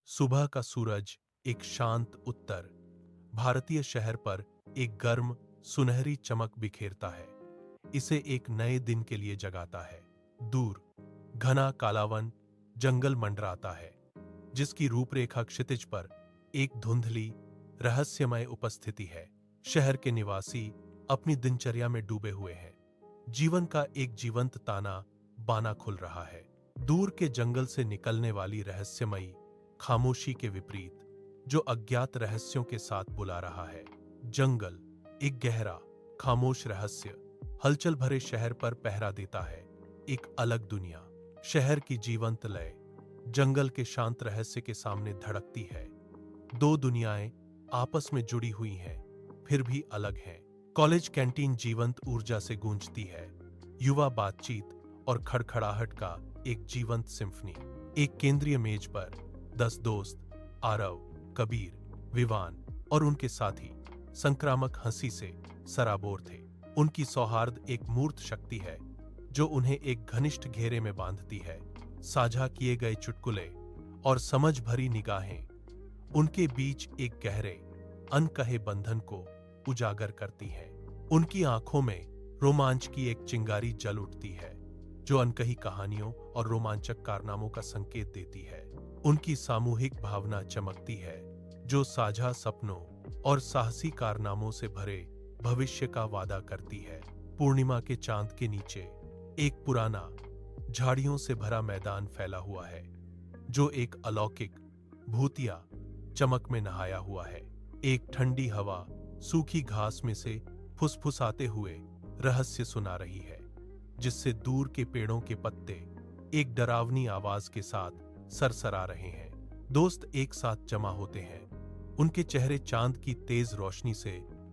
सुबह का सूरज एक शांत उत्तर भारतीय शहर पर एक गर्म सुनहरी चमक बिखेरता है। इसे एक नए दिन के लिए जगाता है। दूर घना कालावन जंगल मंडराता है, जिसकी रूपरेखा क्षितिज पर एक धुंधली रहस्यमय उपस्थिति है। शहर के निवासी अपनी दिनचर्या में डूबे हुए हैं। जीवन का एक जीवंत ताना बाना खुल रहा है। दूर के जंगल से निकलने वाली रहस्यमयी खामोशी के विपरीत जो अज्ञात रहस्यों के साथ बुला रहा है। जंगल एक गहरा खामोश रहस्य हलचल भरे शहर पर पहरा देता है। एक अलग दुनिया शहर की जीवंत लय जंगल के शांत रहस्य के सामने धड़कती है। दो दुनियाएं आपस में जुड़ी हुई हैं, फिर भी अलग हैं। कॉलेज कैंटीन जीवंत ऊर्जा से गूंजती है। युवा बातचीत और खड़खड़ाहट का एक जीवंत सिम्फनी। एक केंद्रीय मेज पर 10 दोस्त आरव, कबीर, विवान और उनके साथी संक्रामक हंसी से सराबोर थे। उनकी सौहार्द एक मूर्त शक्ति है जो उन्हें एक घनिष्ठ घेरे में बांधती है। साझा किए गए चुटकुले और समझ भरी निगाहें उनके बीच एक गहरे अनकहे बंधन को उजागर करती हैं। उनकी आंखों में रोमांच की एक चिंगारी जल उठती है जो अनकही कहानियों और रोमांचक कारनामों का संकेत देती है। उनकी सामूहिक भावना चमकती है जो साझा सपनों और साहसी कारनामों से भरे भविष्य का वादा करती है। पूर्णिमा के चांद के नीचे एक पुराना झाड़ियों से भरा मैदान फैला हुआ है जो एक अलौकिक भूतिया चमक में नहाया हुआ है। एक ठंडी हवा सूखी घास में से फुसफुसाते हुए रहस्य सुना रही है, जिससे दूर के पेड़ों के पत्ते एक डरावनी आवाज के साथ सरसरा रहे हैं। दोस्त एक साथ जमा होते हैं। उनके चेहरे चांद की तेज रोशनी से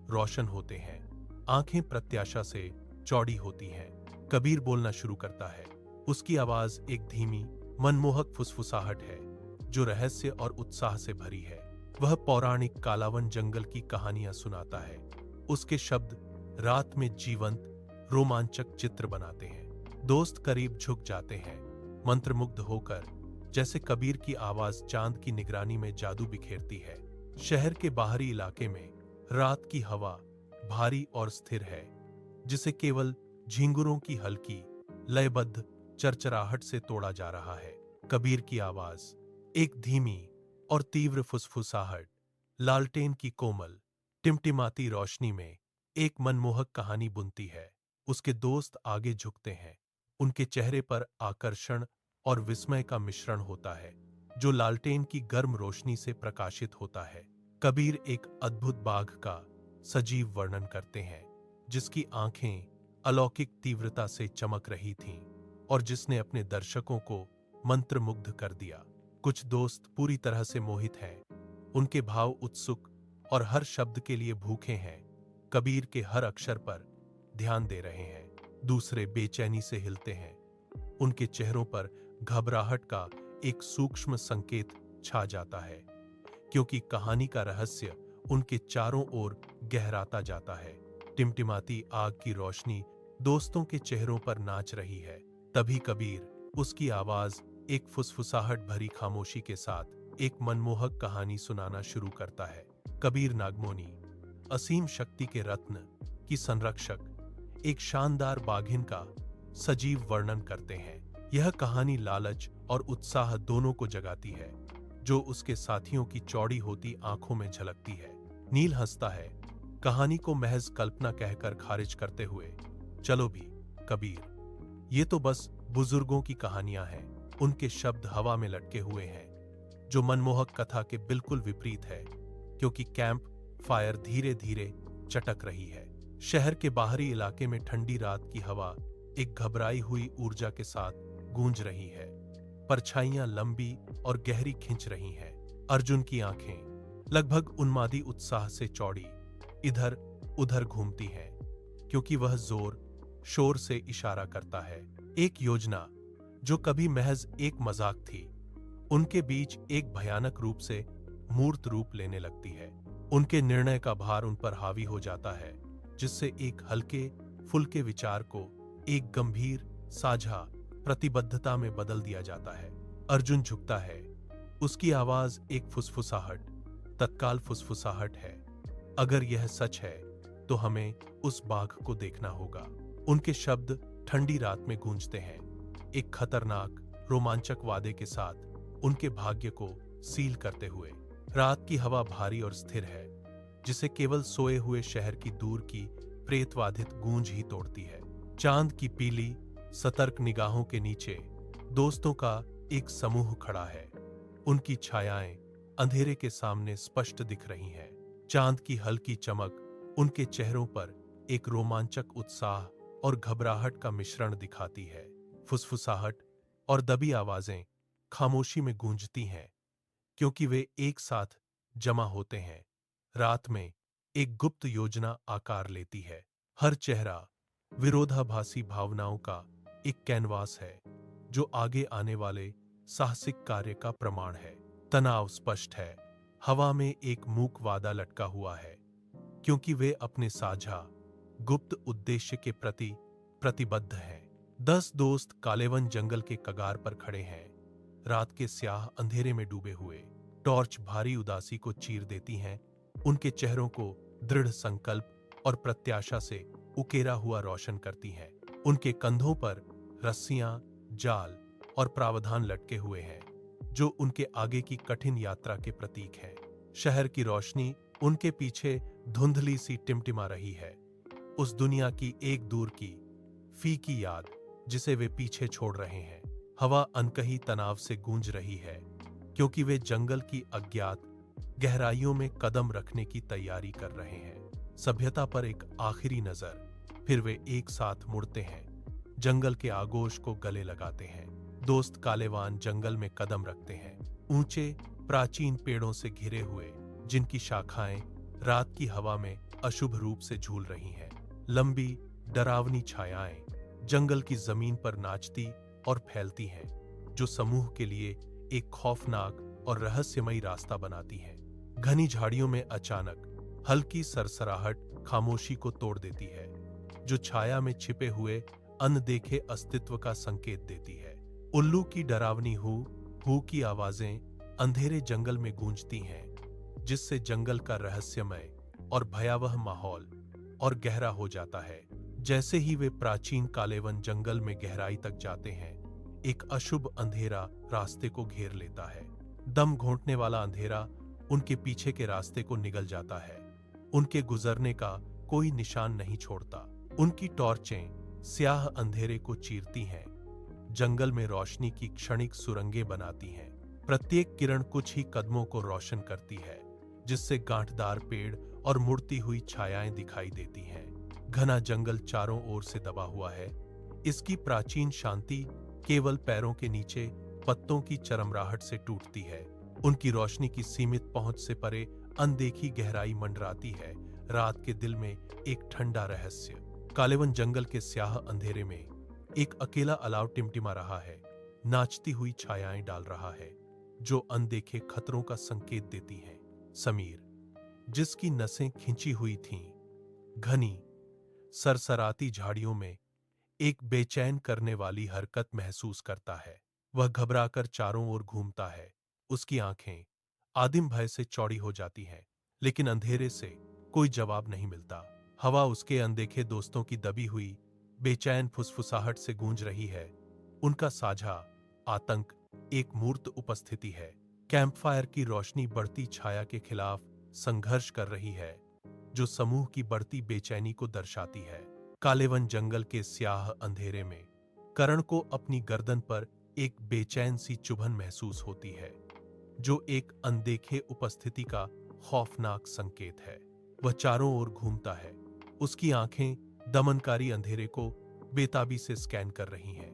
रोशन होते हैं। आंखें प्रत्याशा से चौड़ी होती हैं। कबीर बोलना शुरू करता है। उसकी आवाज एक धीमी मनमोहक फुसफुसाहट है जो रहस्य और उत्साह से भरी है। वह पौराणिक कालावन जंगल की कहानियां सुनाता है। उसके शब्द रात में जीवंत रोमांचक चित्र बनाते हैं। दोस्त करीब झुक जाते हैं, मंत्रमुग्ध होकर, जैसे कबीर की आवाज चांद की निगरानी में जादू बिखेरती है। शहर के बाहरी इलाके में रात की हवा भारी और स्थिर है, जिसे केवल झींगुरों की हल्की लयबद्ध चरचराहट से तोड़ा जा रहा है। कबीर की आवाज एक धीमी और तीव्र फुसफुसाहट लालटेन की कोमल टिमटिमाती रोशनी में एक मनमोहक कहानी बुनती है। उसके दोस्त आगे झुकते हैं। उनके चेहरे पर आकर्षण और विस्मय का मिश्रण होता है जो लालटेन की गर्म रोशनी से प्रकाशित होता है। कबीर एक अद्भुत बाघ का सजीव वर्णन करते हैं जिसकी आंखें अलौकिक तीव्रता से चमक रही थीं और जिसने अपने दर्शकों को मंत्रमुग्ध कर दिया। कुछ दोस्त पूरी तरह से मोहित हैं। उनके भाव उत्सुक और हर शब्द के लिए भूखे हैं। कबीर के हर अक्षर पर ध्यान दे रहे हैं। दूसरे बेचैनी से हिलते हैं। उनके चेहरों पर घबराहट का एक सूक्ष्म संकेत छा जाता है, क्योंकि कहानी का रहस्य उनके चारों ओर गहराता जाता है। टिमटिमाती आग की रोशनी दोस्तों के चेहरों पर नाच रही है। तभी कबीर उसकी आवाज एक फुसफुसाहट भरी खामोशी के साथ एक मनमोहक कहानी सुनाना शुरू करता है। कबीर नागमोनी असीम शक्ति के रत्न की संरक्षक एक शानदार बाघिन का सजीव वर्णन करते हैं। यह कहानी लालच और उत्साह दोनों को जगाती है, जो उसके साथियों की चौड़ी होती आंखों में झलकती है। नील हंसता है, कहानी को महज कल्पना कहकर खारिज करते हुए। चलो भी कबीर, ये तो बस बुजुर्गों की कहानियां हैं। उनके शब्द हवा में लटके हुए हैं, जो मनमोहक कथा के बिल्कुल विपरीत है, क्योंकि कैंप फायर धीरे धीरे चटक रही है। शहर के बाहरी इलाके में ठंडी रात की हवा एक घबराई हुई ऊर्जा के साथ गूंज रही है। परछाइयां लंबी और गहरी खिंच रही हैं। अर्जुन की आंखें लगभग उन्मादी उत्साह से चौड़ी इधर उधर घूमती हैं, क्योंकि वह जोर शोर से इशारा करता है। एक योजना जो कभी महज एक मजाक थी, उनके बीच एक भयानक रूप से मूर्त रूप लेने लगती है। उनके निर्णय का भार उन पर हावी हो जाता है, जिससे एक हल्के फुल्के विचार को एक गंभीर साझा प्रतिबद्धता में बदल दिया जाता है। अर्जुन झुकता है, उसकी आवाज एक फुसफुसाहट, तत्काल फुसफुसाहट है। अगर यह सच है तो हमें उस बाघ को देखना होगा। उनके शब्द ठंडी रात में गूंजते हैं, एक खतरनाक रोमांचक वादे के साथ उनके भाग्य को सील करते हुए। रात की हवा भारी और स्थिर है, जिसे केवल सोए हुए शहर की दूर की प्रेतवाधित गूंज ही तोड़ती है। चांद की पीली सतर्क निगाहों के नीचे दोस्तों का एक समूह खड़ा है। उनकी छायाएं अंधेरे के सामने स्पष्ट दिख रही हैं। चांद की हल्की चमक उनके चेहरों पर एक रोमांचक उत्साह और घबराहट का मिश्रण दिखाती है। फुसफुसाहट और दबी आवाजें खामोशी में गूंजती हैं, क्योंकि वे एक साथ जमा होते हैं। रात में एक गुप्त योजना आकार लेती है। हर चेहरा विरोधाभासी भावनाओं का एक कैनवास है, जो आगे आने वाले साहसिक कार्य का प्रमाण है। तनाव स्पष्ट है। हवा में एक मूक वादा लटका हुआ है, क्योंकि वे अपने साझा गुप्त उद्देश्य के प्रति प्रतिबद्ध हैं। 10 दोस्त कालेवन जंगल के कगार पर खड़े हैं। रात के स्याह अंधेरे में डूबे हुए टॉर्च भारी उदासी को चीर देती हैं। उनके चेहरों को दृढ़ संकल्प और प्रत्याशा से उकेरा हुआ रोशन करती हैं। उनके कंधों पर रस्सियां, जाल और प्रावधान लटके हुए हैं, जो उनके आगे की कठिन यात्रा के प्रतीक हैं। शहर की रोशनी उनके पीछे धुंधली सी टिमटिमा रही है, उस दुनिया की एक दूर की फीकी याद जिसे वे पीछे छोड़ रहे हैं। हवा अनकही तनाव से गूंज रही है, क्योंकि वे जंगल की अज्ञात गहराइयों में कदम रखने की तैयारी कर रहे हैं। सभ्यता पर एक आखिरी नजर, फिर वे एक साथ मुड़ते हैं, जंगल के आगोश को गले लगाते हैं। दोस्त कालेवान जंगल में कदम रखते हैं, ऊंचे प्राचीन पेड़ों से घिरे हुए, जिनकी शाखाएं रात की हवा में अशुभ रूप से झूल रही हैं। लंबी डरावनी छायाएं जंगल की जमीन पर नाचती और फैलती हैं, जो समूह के लिए एक खौफनाक और रहस्यमयी रास्ता बनाती हैं। घनी झाड़ियों में अचानक हल्की सरसराहट खामोशी को तोड़ देती है, जो छाया में छिपे हुए अनदेखे अस्तित्व का संकेत देती है। उल्लू की डरावनी हू की आवाजें अंधेरे जंगल में गूंजती हैं, जिससे जंगल का रहस्यमय और भयावह माहौल और गहरा हो जाता है। जैसे ही वे प्राचीन कालेवन जंगल में गहराई तक जाते हैं, एक अशुभ अंधेरा रास्ते को घेर लेता है। दम घोंटने वाला अंधेरा उनके पीछे के रास्ते को निगल जाता है, उनके गुजरने का कोई निशान नहीं छोड़ता। उनकी टॉर्चें स्याह अंधेरे को चीरती हैं, जंगल में रोशनी की क्षणिक सुरंगें बनाती हैं। प्रत्येक किरण कुछ ही कदमों को रोशन करती है, जिससे गांठदार पेड़ और मुड़ती हुई छायाएं दिखाई देती हैं। घना जंगल चारों ओर से दबा हुआ है, इसकी प्राचीन शांति केवल पैरों के नीचे पत्तों की चरमराहट से टूटती है। उनकी रोशनी की सीमित पहुंच से परे अनदेखी गहराई मंडराती है। रात के दिल में एक ठंडा रहस्य। कालेवन जंगल के स्याह अंधेरे में एक अकेला अलाव टिमटिमा रहा है, नाचती हुई छायाएं डाल रहा है, जो अनदेखे खतरों का संकेत देती हैं। समीर, जिसकी नसें खिंची हुई थीं, घनी सरसराती झाड़ियों में एक बेचैन करने वाली हरकत महसूस करता है। वह घबराकर चारों ओर घूमता है। उसकी आंखें आदिम भय से चौड़ी हो जाती हैं, लेकिन अंधेरे से कोई जवाब नहीं मिलता। हवा उसके अनदेखे दोस्तों की दबी हुई बेचैन फुसफुसाहट से गूंज रही है। उनका साझा आतंक एक मूर्त उपस्थिति है। कैंपफायर की रोशनी बढ़ती छाया के खिलाफ संघर्ष कर रही है, जो समूह की बढ़ती बेचैनी को दर्शाती है। कालेवन जंगल के स्याह अंधेरे में करण को अपनी गर्दन पर एक बेचैन सी चुभन महसूस होती है, जो एक अनदेखे उपस्थिति का खौफनाक संकेत है। वह चारों ओर घूमता है, उसकी आंखें दमनकारी अंधेरे को बेताबी से स्कैन कर रही हैं,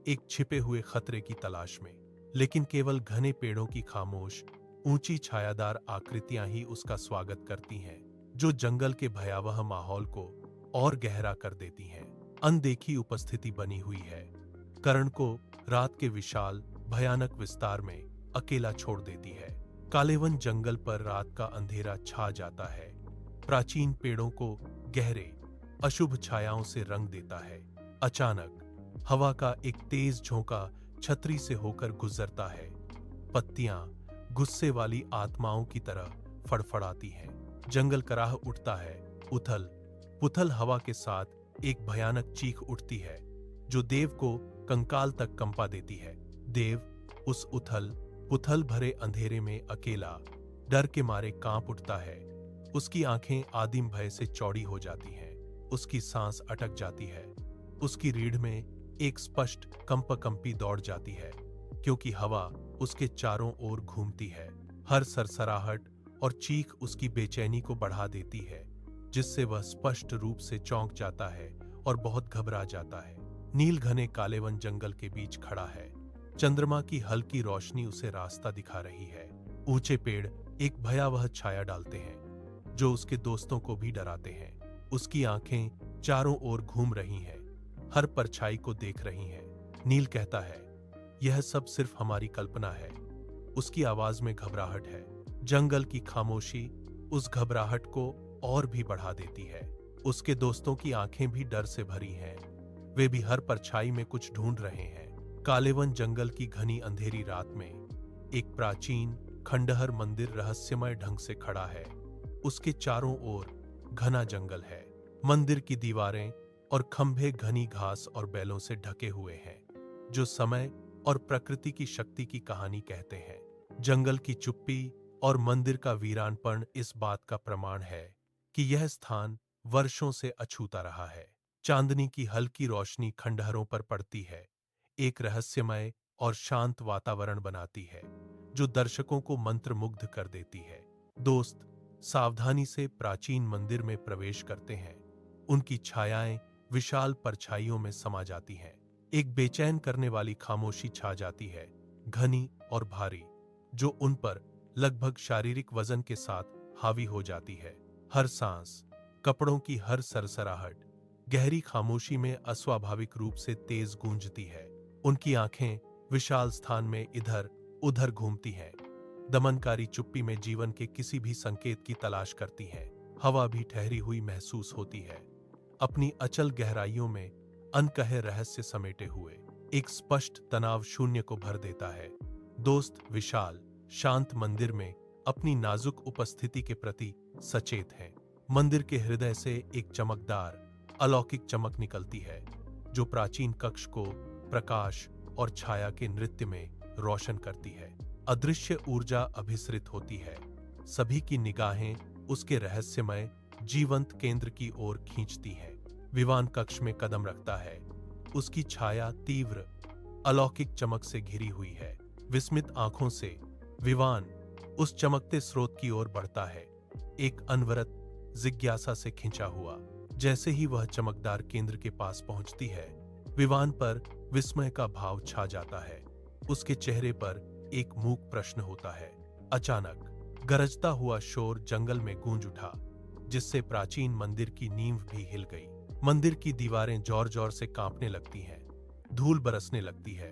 एक छिपे हुए खतरे की तलाश में। लेकिन केवल घने पेड़ों की खामोश ऊंची छायादार आकृतियां ही उसका स्वागत करती हैं, जो जंगल के भयावह माहौल को और गहरा कर देती हैं। अनदेखी उपस्थिति बनी हुई है, करण को रात के विशाल भयानक विस्तार में अकेला छोड़ देती है। कालेवन जंगल पर रात का अंधेरा छा जाता है, प्राचीन पेड़ों को गहरे अशुभ छायाओं से रंग देता है। अचानक हवा का एक तेज झोंका छतरी से होकर गुजरता है। पत्तियां गुस्से वाली आत्माओं की तरह फड़फड़ाती हैं। जंगल कराह उठता है, उथल पुथल हवा के साथ एक भयानक चीख उठती है जो देव को कंकाल तक कंपा देती है। देव उस उथल पुथल भरे अंधेरे में अकेला डर के मारे कांप उठता है। उसकी आंखें आदिम भय से चौड़ी हो जाती हैं, उसकी सांस अटक जाती है, उसकी रीढ़ में एक स्पष्ट कंपकंपी दौड़ जाती है, क्योंकि हवा उसके चारों ओर घूमती है। हर सरसराहट और चीख उसकी बेचैनी को बढ़ा देती है, जिससे वह स्पष्ट रूप से चौंक जाता है और बहुत घबरा जाता है। नील घने कालेवन जंगल के बीच खड़ा है। चंद्रमा की हल्की रोशनी उसे रास्ता दिखा रही है। ऊंचे पेड़ एक भयावह छाया डालते हैं जो उसके दोस्तों को भी डराते हैं। उसकी आंखें चारों ओर घूम रही हैं, हर परछाई को देख रही हैं। नील कहता है, यह सब सिर्फ हमारी कल्पना है। उसकी आवाज में घबराहट है। जंगल की खामोशी उस घबराहट को और भी बढ़ा देती है। उसके दोस्तों की आंखें भी डर से भरी हैं। वे भी हर परछाई में कुछ ढूंढ रहे हैं। कालेवन जंगल की घनी अंधेरी रात में एक प्राचीन खंडहर मंदिर रहस्यमय ढंग से खड़ा है। उसके चारों ओर घना जंगल है। मंदिर की दीवारें और खंभे घनी घास और बैलों से ढके हुए हैं, जो समय और प्रकृति की शक्ति की कहानी कहते हैं। जंगल की चुप्पी और मंदिर का वीरानपन इस बात का प्रमाण है कि यह स्थान वर्षों से अछूता रहा है। चांदनी की हल्की रोशनी खंडहरों पर पड़ती है, एक रहस्यमय और शांत वातावरण बनाती है जो दर्शकों को मंत्रमुग्ध कर देती है। दोस्त सावधानी से प्राचीन मंदिर में प्रवेश करते हैं। उनकी छायाएं विशाल परछाइयों में समा जाती हैं। एक बेचैन करने वाली खामोशी छा जाती है, घनी और भारी, जो उन पर लगभग शारीरिक वजन के साथ हावी हो जाती है। हर सांस, कपड़ों की हर सरसराहट गहरी खामोशी में अस्वाभाविक रूप से तेज गूंजती है। उनकी आंखें विशाल स्थान में इधर उधर घूमती हैं, दमनकारी चुप्पी में जीवन के किसी भी संकेत की तलाश करती हैं। हवा भी ठहरी हुई महसूस होती है, अपनी अचल गहराइयों में अनकहे रहस्य समेटे हुए। एक स्पष्ट तनाव शून्य को भर देता है। दोस्त विशाल शांत मंदिर में अपनी नाजुक उपस्थिति के प्रति सचेत हैं। मंदिर के हृदय से एक चमकदार अलौकिक चमक निकलती है जो प्राचीन कक्ष को प्रकाश और छाया के नृत्य में रोशन करती है। अदृश्य ऊर्जा अभिसरित होती है, सभी की निगाहें उसके रहस्यमय जीवंत केंद्र की ओर खींचती हैं। विवान कक्ष में कदम रखता है, उसकी छाया तीव्र अलौकिक चमक से घिरी हुई है। विस्मित आंखों से विवान उस चमकते स्रोत की ओर बढ़ता है, एक अनवरत जिज्ञासा से खिंचा हुआ। जैसे ही वह चमकदार केंद्र के पास पहुंचती है, विवान पर विस्मय का भाव छा जाता है। उसके चेहरे पर एक मूक प्रश्न होता है। अचानक गरजता हुआ शोर जंगल में गूंज उठा, जिससे प्राचीन मंदिर की नींव भी हिल गई। मंदिर की दीवारें जोर जोर से कांपने लगती हैं, धूल बरसने लगती है,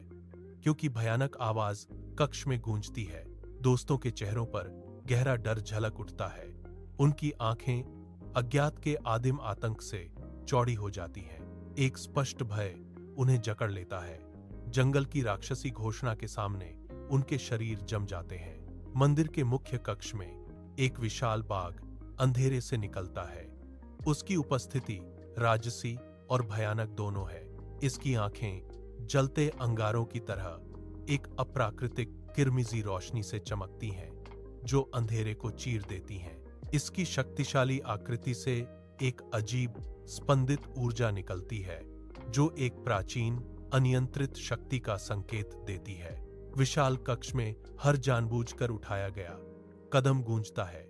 क्योंकि भयानक आवाज कक्ष में गूंजती है। दोस्तों के चेहरों पर गहरा डर झलक उठता है। उनकी आंखें अज्ञात के आदिम आतंक से चौड़ी हो जाती हैं। एक स्पष्ट भय उन्हें जकड़ लेता है। जंगल की राक्षसी घोषणा के सामने उनके शरीर जम जाते हैं। मंदिर के मुख्य कक्ष में एक विशाल बाघ अंधेरे से निकलता है। उसकी उपस्थिति राजसी और भयानक दोनों है। इसकी आंखें जलते अंगारों की तरह एक अप्राकृतिक किरमिजी रोशनी से चमकती हैं, जो अंधेरे को चीर देती हैं। इसकी शक्तिशाली आकृति से एक अजीब स्पंदित ऊर्जा निकलती है, जो एक प्राचीन अनियंत्रित शक्ति का संकेत देती है। विशाल कक्ष में हर जानबूझकर उठाया गया कदम गूंजता है,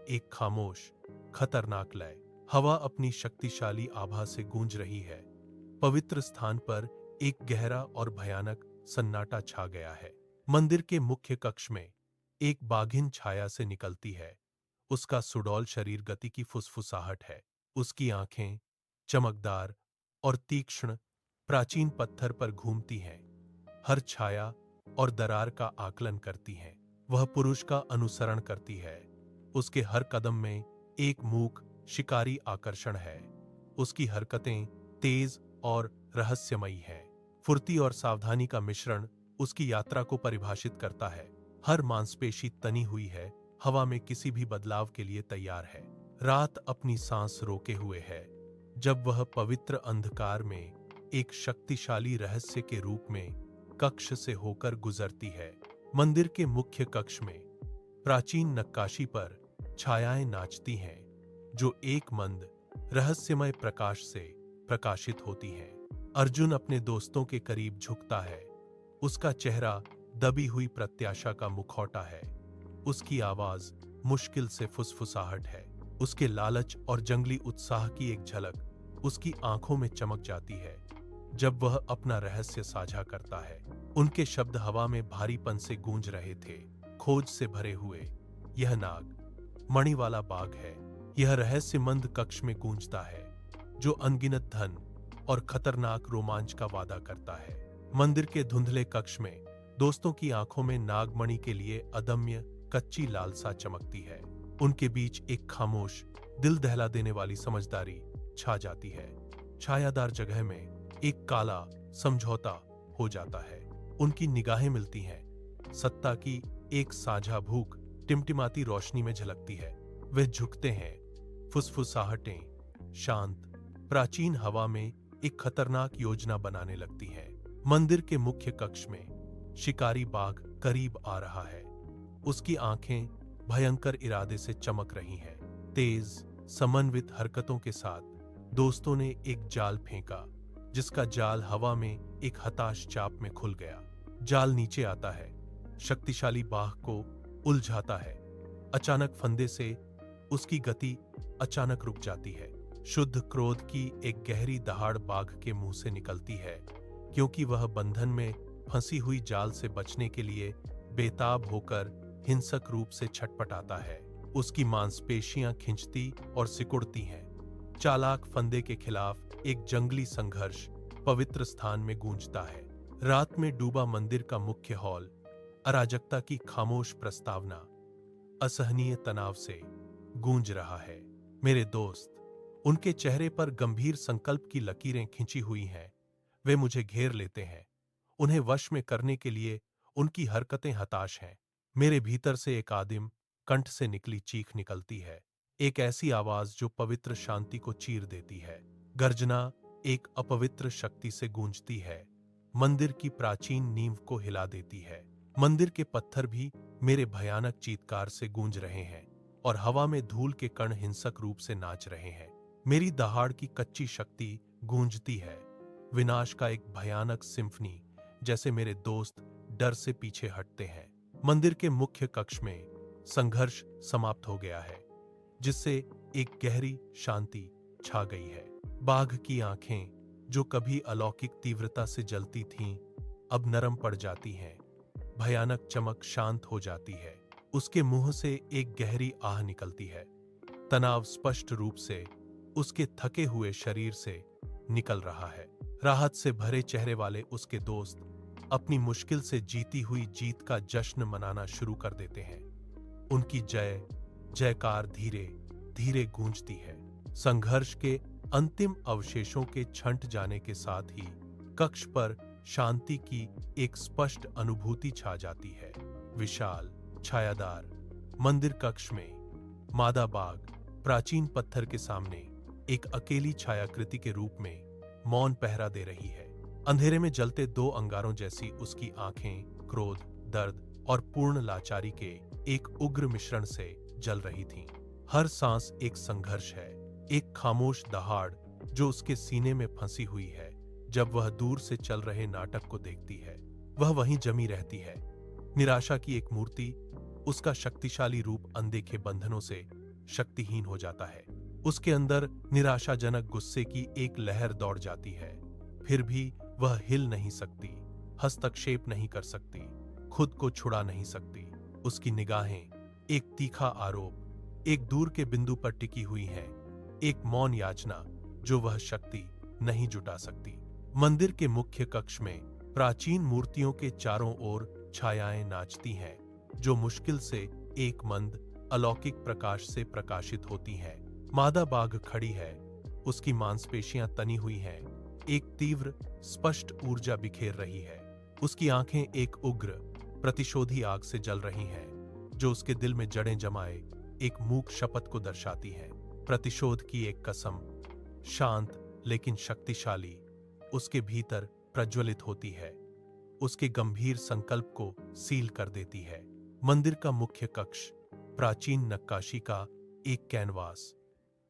एक खामोश खतरनाक लय। हवा अपनी शक्तिशाली आभा से गूंज रही है। पवित्र स्थान पर एक गहरा और भयानक सन्नाटा छा गया है। मंदिर के मुख्य कक्ष में एक बाघिन छाया से निकलती है। उसका सुडौल शरीर गति की फुसफुसाहट है। उसकी आंखें चमकदार और तीक्ष्ण प्राचीन पत्थर पर घूमती हैं, हर छाया और दरार का आकलन करती हैं। वह पुरुष का अनुसरण करती है। उसके हर कदम में एक मूक शिकारी आकर्षण है। उसकी हरकतें तेज और रहस्यमयी हैं। फुर्ती और सावधानी का मिश्रण उसकी यात्रा को परिभाषित करता है। हर मांसपेशी तनी हुई है, हवा में किसी भी बदलाव के लिए तैयार है। रात अपनी सांस रोके हुए है, जब वह पवित्र अंधकार में एक शक्तिशाली रहस्य के रूप में कक्ष से होकर गुजरती है। मंदिर के मुख्य कक्ष में प्राचीन नक्काशी पर छायाएं नाचती हैं, जो एक मंद रहस्यमय प्रकाश से प्रकाशित होती हैं। अर्जुन अपने दोस्तों के करीब झुकता है। उसका चेहरा दबी हुई प्रत्याशा का मुखौटा है। उसकी आवाज मुश्किल से फुसफुसाहट है। उसके लालच और जंगली उत्साह की एक झलक उसकी आंखों में चमक जाती है जब वह अपना रहस्य साझा करता है। उनके शब्द हवा में भारीपन से गूंज रहे थे, खोज से भरे हुए। यह नाग मणि वाला बाग है। यह रहस्यमंद कक्ष में गूंजता है, जो अनगिनत धन और खतरनाक रोमांच का वादा करता है। मंदिर के धुंधले कक्ष में दोस्तों की आंखों में नागमणि के लिए अदम्य कच्ची लालसा चमकती है। उनके बीच एक खामोश, दिल दहला देने वाली समझदारी छा जाती है। छायादार जगह में एक काला समझौता हो जाता है। उनकी निगाहें मिलती हैं। सत्ता की एक साझा भूख टिमटिमाती रोशनी में झलकती है। वे झुकते हैं। फुसफुसाहटें शांत, प्राचीन हवा में एक खतरनाक योजना बनाने लगती हैं। मंदिर के मुख्य कक्ष में शिकारी बाघ करीब आ रहा है। उसकी आंखें भयंकर इरादे से चमक रही हैं। तेज, समन्वित हरकतों के साथ दोस्तों ने एक जाल फेंका, जिसका जाल हवा में एक हताश चाप में खुल गया। जाल नीचे आता है, शक्तिशाली बाघ को उलझाता है। अचानक फंदे से उसकी गति अचानक रुक जाती है। शुद्ध क्रोध की एक गहरी दहाड़ बाघ के मुंह से निकलती है, क्योंकि वह बंधन में फंसी हुई जाल से बचने के लिए बेताब होकर हिंसक रूप से छटपटाता है। उसकी मांसपेशियां खिंचती और सिकुड़ती हैं। चालाक फंदे के खिलाफ एक जंगली संघर्ष पवित्र स्थान में गूंजता है। रात में डूबा मंदिर का मुख्य हॉल अराजकता की खामोश प्रस्तावना असहनीय तनाव से गूंज रहा है। मेरे दोस्त, उनके चेहरे पर गंभीर संकल्प की लकीरें खिंची हुई हैं। वे मुझे घेर लेते हैं। उन्हें वश में करने के लिए उनकी हरकतें हताश हैं। मेरे भीतर से एक आदिम कंठ से निकली चीख निकलती है, एक ऐसी आवाज जो पवित्र शांति को चीर देती है। गर्जना एक अपवित्र शक्ति से गूंजती है, मंदिर की प्राचीन नींव को हिला देती है। मंदिर के पत्थर भी मेरे भयानक चीत्कार से गूंज रहे हैं और हवा में धूल के कण हिंसक रूप से नाच रहे हैं। मेरी दहाड़ की कच्ची शक्ति गूंजती है, विनाश का एक भयानक सिम्फनी, जैसे मेरे दोस्त डर से पीछे हटते हैं। मंदिर के मुख्य कक्ष में संघर्ष समाप्त हो गया है, जिससे एक गहरी शांति छा गई है। बाघ की आंखें, जो कभी अलौकिक तीव्रता से जलती थीं, अब नरम पड़ जाती हैं। भयानक चमक शांत हो जाती है। उसके मुंह से एक गहरी आह निकलती है। तनाव स्पष्ट रूप से उसके थके हुए शरीर से निकल रहा है। राहत से भरे चेहरे वाले उसके दोस्त अपनी मुश्किल से जीती हुई जीत का जश्न मनाना शुरू कर देते हैं। उनकी जय जयकार धीरे धीरे गूंजती है। संघर्ष के अंतिम अवशेषों के छंट जाने के साथ ही कक्ष पर शांति की एक स्पष्ट अनुभूति छा जाती है। विशाल, छायादार मंदिर कक्ष में मादा बाघ प्राचीन पत्थर के सामने एक अकेली छायाकृति के रूप में मौन पहरा दे रही है। अंधेरे में जलते दो अंगारों जैसी उसकी आंखें क्रोध, दर्द और पूर्ण लाचारी के एक उग्र मिश्रण से जल रही थीं। हर सांस एक संघर्ष है, एक खामोश दहाड़ जो उसके सीने में फंसी हुई है। जब वह दूर से चल रहे नाटक को देखती है, वह वहीं जमी रहती है। निराशा की एक मूर्ति, उसका शक्तिशाली रूप अनदेखे बंधनों से शक्तिहीन हो जाता है। उसके अंदर निराशाजनक गुस्से की एक लहर दौड़ जाती है। फिर भी वह हिल नहीं सकती, हस्तक्षेप नहीं कर सकती, खुद को छुड़ा नहीं सकती। उसकी निगाहें एक तीखा आरोप, एक दूर के बिंदु पर टिकी हुई हैं, एक मौन याचना जो वह शक्ति नहीं जुटा सकती। मंदिर के मुख्य कक्ष में प्राचीन मूर्तियों के चारों ओर छायाएं नाचती हैं, जो मुश्किल से एक मंद अलौकिक प्रकाश से प्रकाशित होती हैं। मादा बाघ खड़ी है, उसकी मांसपेशियां तनी हुई हैं, एक तीव्र स्पष्ट ऊर्जा बिखेर रही है। उसकी आंखें एक उग्र प्रतिशोधी आग से जल रही हैं, जो उसके दिल में जड़ें जमाए एक मूक शपथ को दर्शाती हैं। प्रतिशोध की एक कसम, शांत लेकिन शक्तिशाली, उसके भीतर प्रज्वलित होती है, उसके गंभीर संकल्प को सील कर देती है। मंदिर का मुख्य कक्ष प्राचीन नक्काशी का एक कैनवास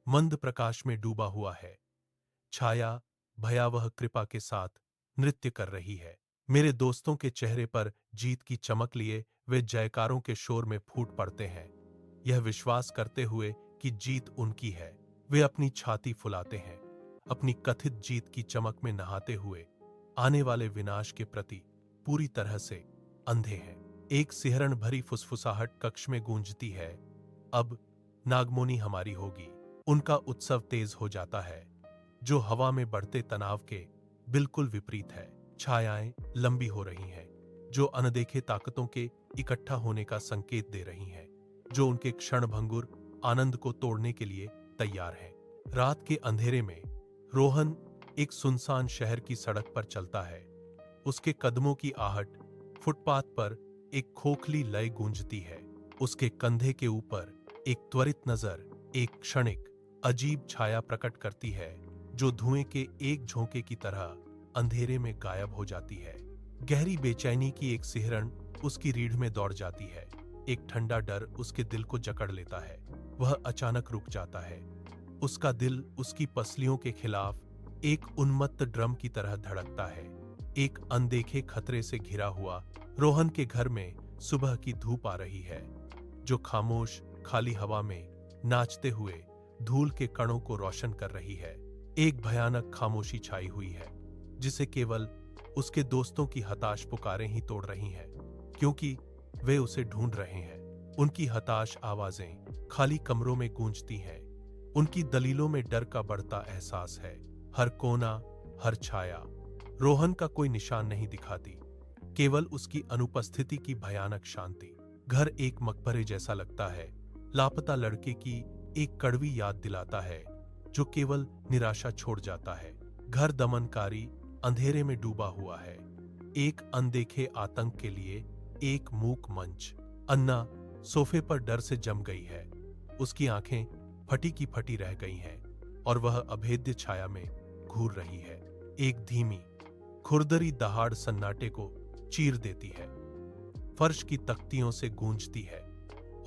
मंद प्रकाश में डूबा हुआ है। छाया भयावह कृपा के साथ नृत्य कर रही है। मेरे दोस्तों के चेहरे पर जीत की चमक लिए वे जयकारों के शोर में फूट पड़ते हैं, यह विश्वास करते हुए कि जीत उनकी है। वे अपनी छाती फुलाते हैं, अपनी कथित जीत की चमक में नहाते हुए आने वाले विनाश के प्रति पूरी तरह से अंधे हैं। एक सिहरण भरी फुसफुसाहट कक्ष में गूंजती है, अब नागमोनी हमारी होगी। उनका उत्सव तेज हो जाता है, जो हवा में बढ़ते तनाव के बिल्कुल विपरीत है। छायाएं लंबी हो रही हैं, जो अनदेखे ताकतों के इकट्ठा होने का संकेत दे रही हैं, जो उनके क्षणभंगुर आनंद को तोड़ने के लिए तैयार हैं। रात के अंधेरे में रोहन एक सुनसान शहर की सड़क पर चलता है। उसके कदमों की आहट फुटपाथ पर एक खोखली लय गूंजती है। उसके कंधे के ऊपर एक त्वरित नजर एक क्षणिक अजीब छाया प्रकट करती है, जो धुएं के एक झोंके की तरह अंधेरे में गायब हो जाती है। गहरी बेचैनी की एक सिहरन उसकी रीढ़ में दौड़ जाती है। एक ठंडा डर उसके दिल को जकड़ लेता है। वह अचानक रुक जाता है। उसका दिल उसकी पसलियों के खिलाफ एक उन्मत्त ड्रम की तरह धड़कता है। एक अनदेखे खतरे से घिरा हुआ रोहन के घर में सुबह की धूप आ रही है, जो खामोश खाली हवा में नाचते हुए धूल के कणों को रोशन कर रही है। एक भयानक खामोशी छाई हुई है, जिसे केवल उसके दोस्तों की हताश पुकारें ही तोड़ रही हैं, क्योंकि वे उसे ढूंढ रहे हैं। उनकी हताश आवाजें खाली कमरों में गूंजती हैं। उनकी दलीलों में डर का बढ़ता एहसास है। हर कोना, हर छाया रोहन का कोई निशान नहीं दिखाती, केवल उसकी अनुपस्थिति की भयानक शांति। घर एक मकबरे जैसा लगता है, लापता लड़के की एक कड़वी याद दिलाता है, जो केवल निराशा छोड़ जाता है। घर दमनकारी अंधेरे में डूबा हुआ है, एक अनदेखे आतंक के लिए एक मूक मंच। अन्ना सोफे पर डर से जम गई है। उसकी आंखें फटी की फटी रह गई हैं और वह अभेद्य छाया में घूर रही है। एक धीमी खुरदरी दहाड़ सन्नाटे को चीर देती है, फर्श की तख्तियों से गूंजती है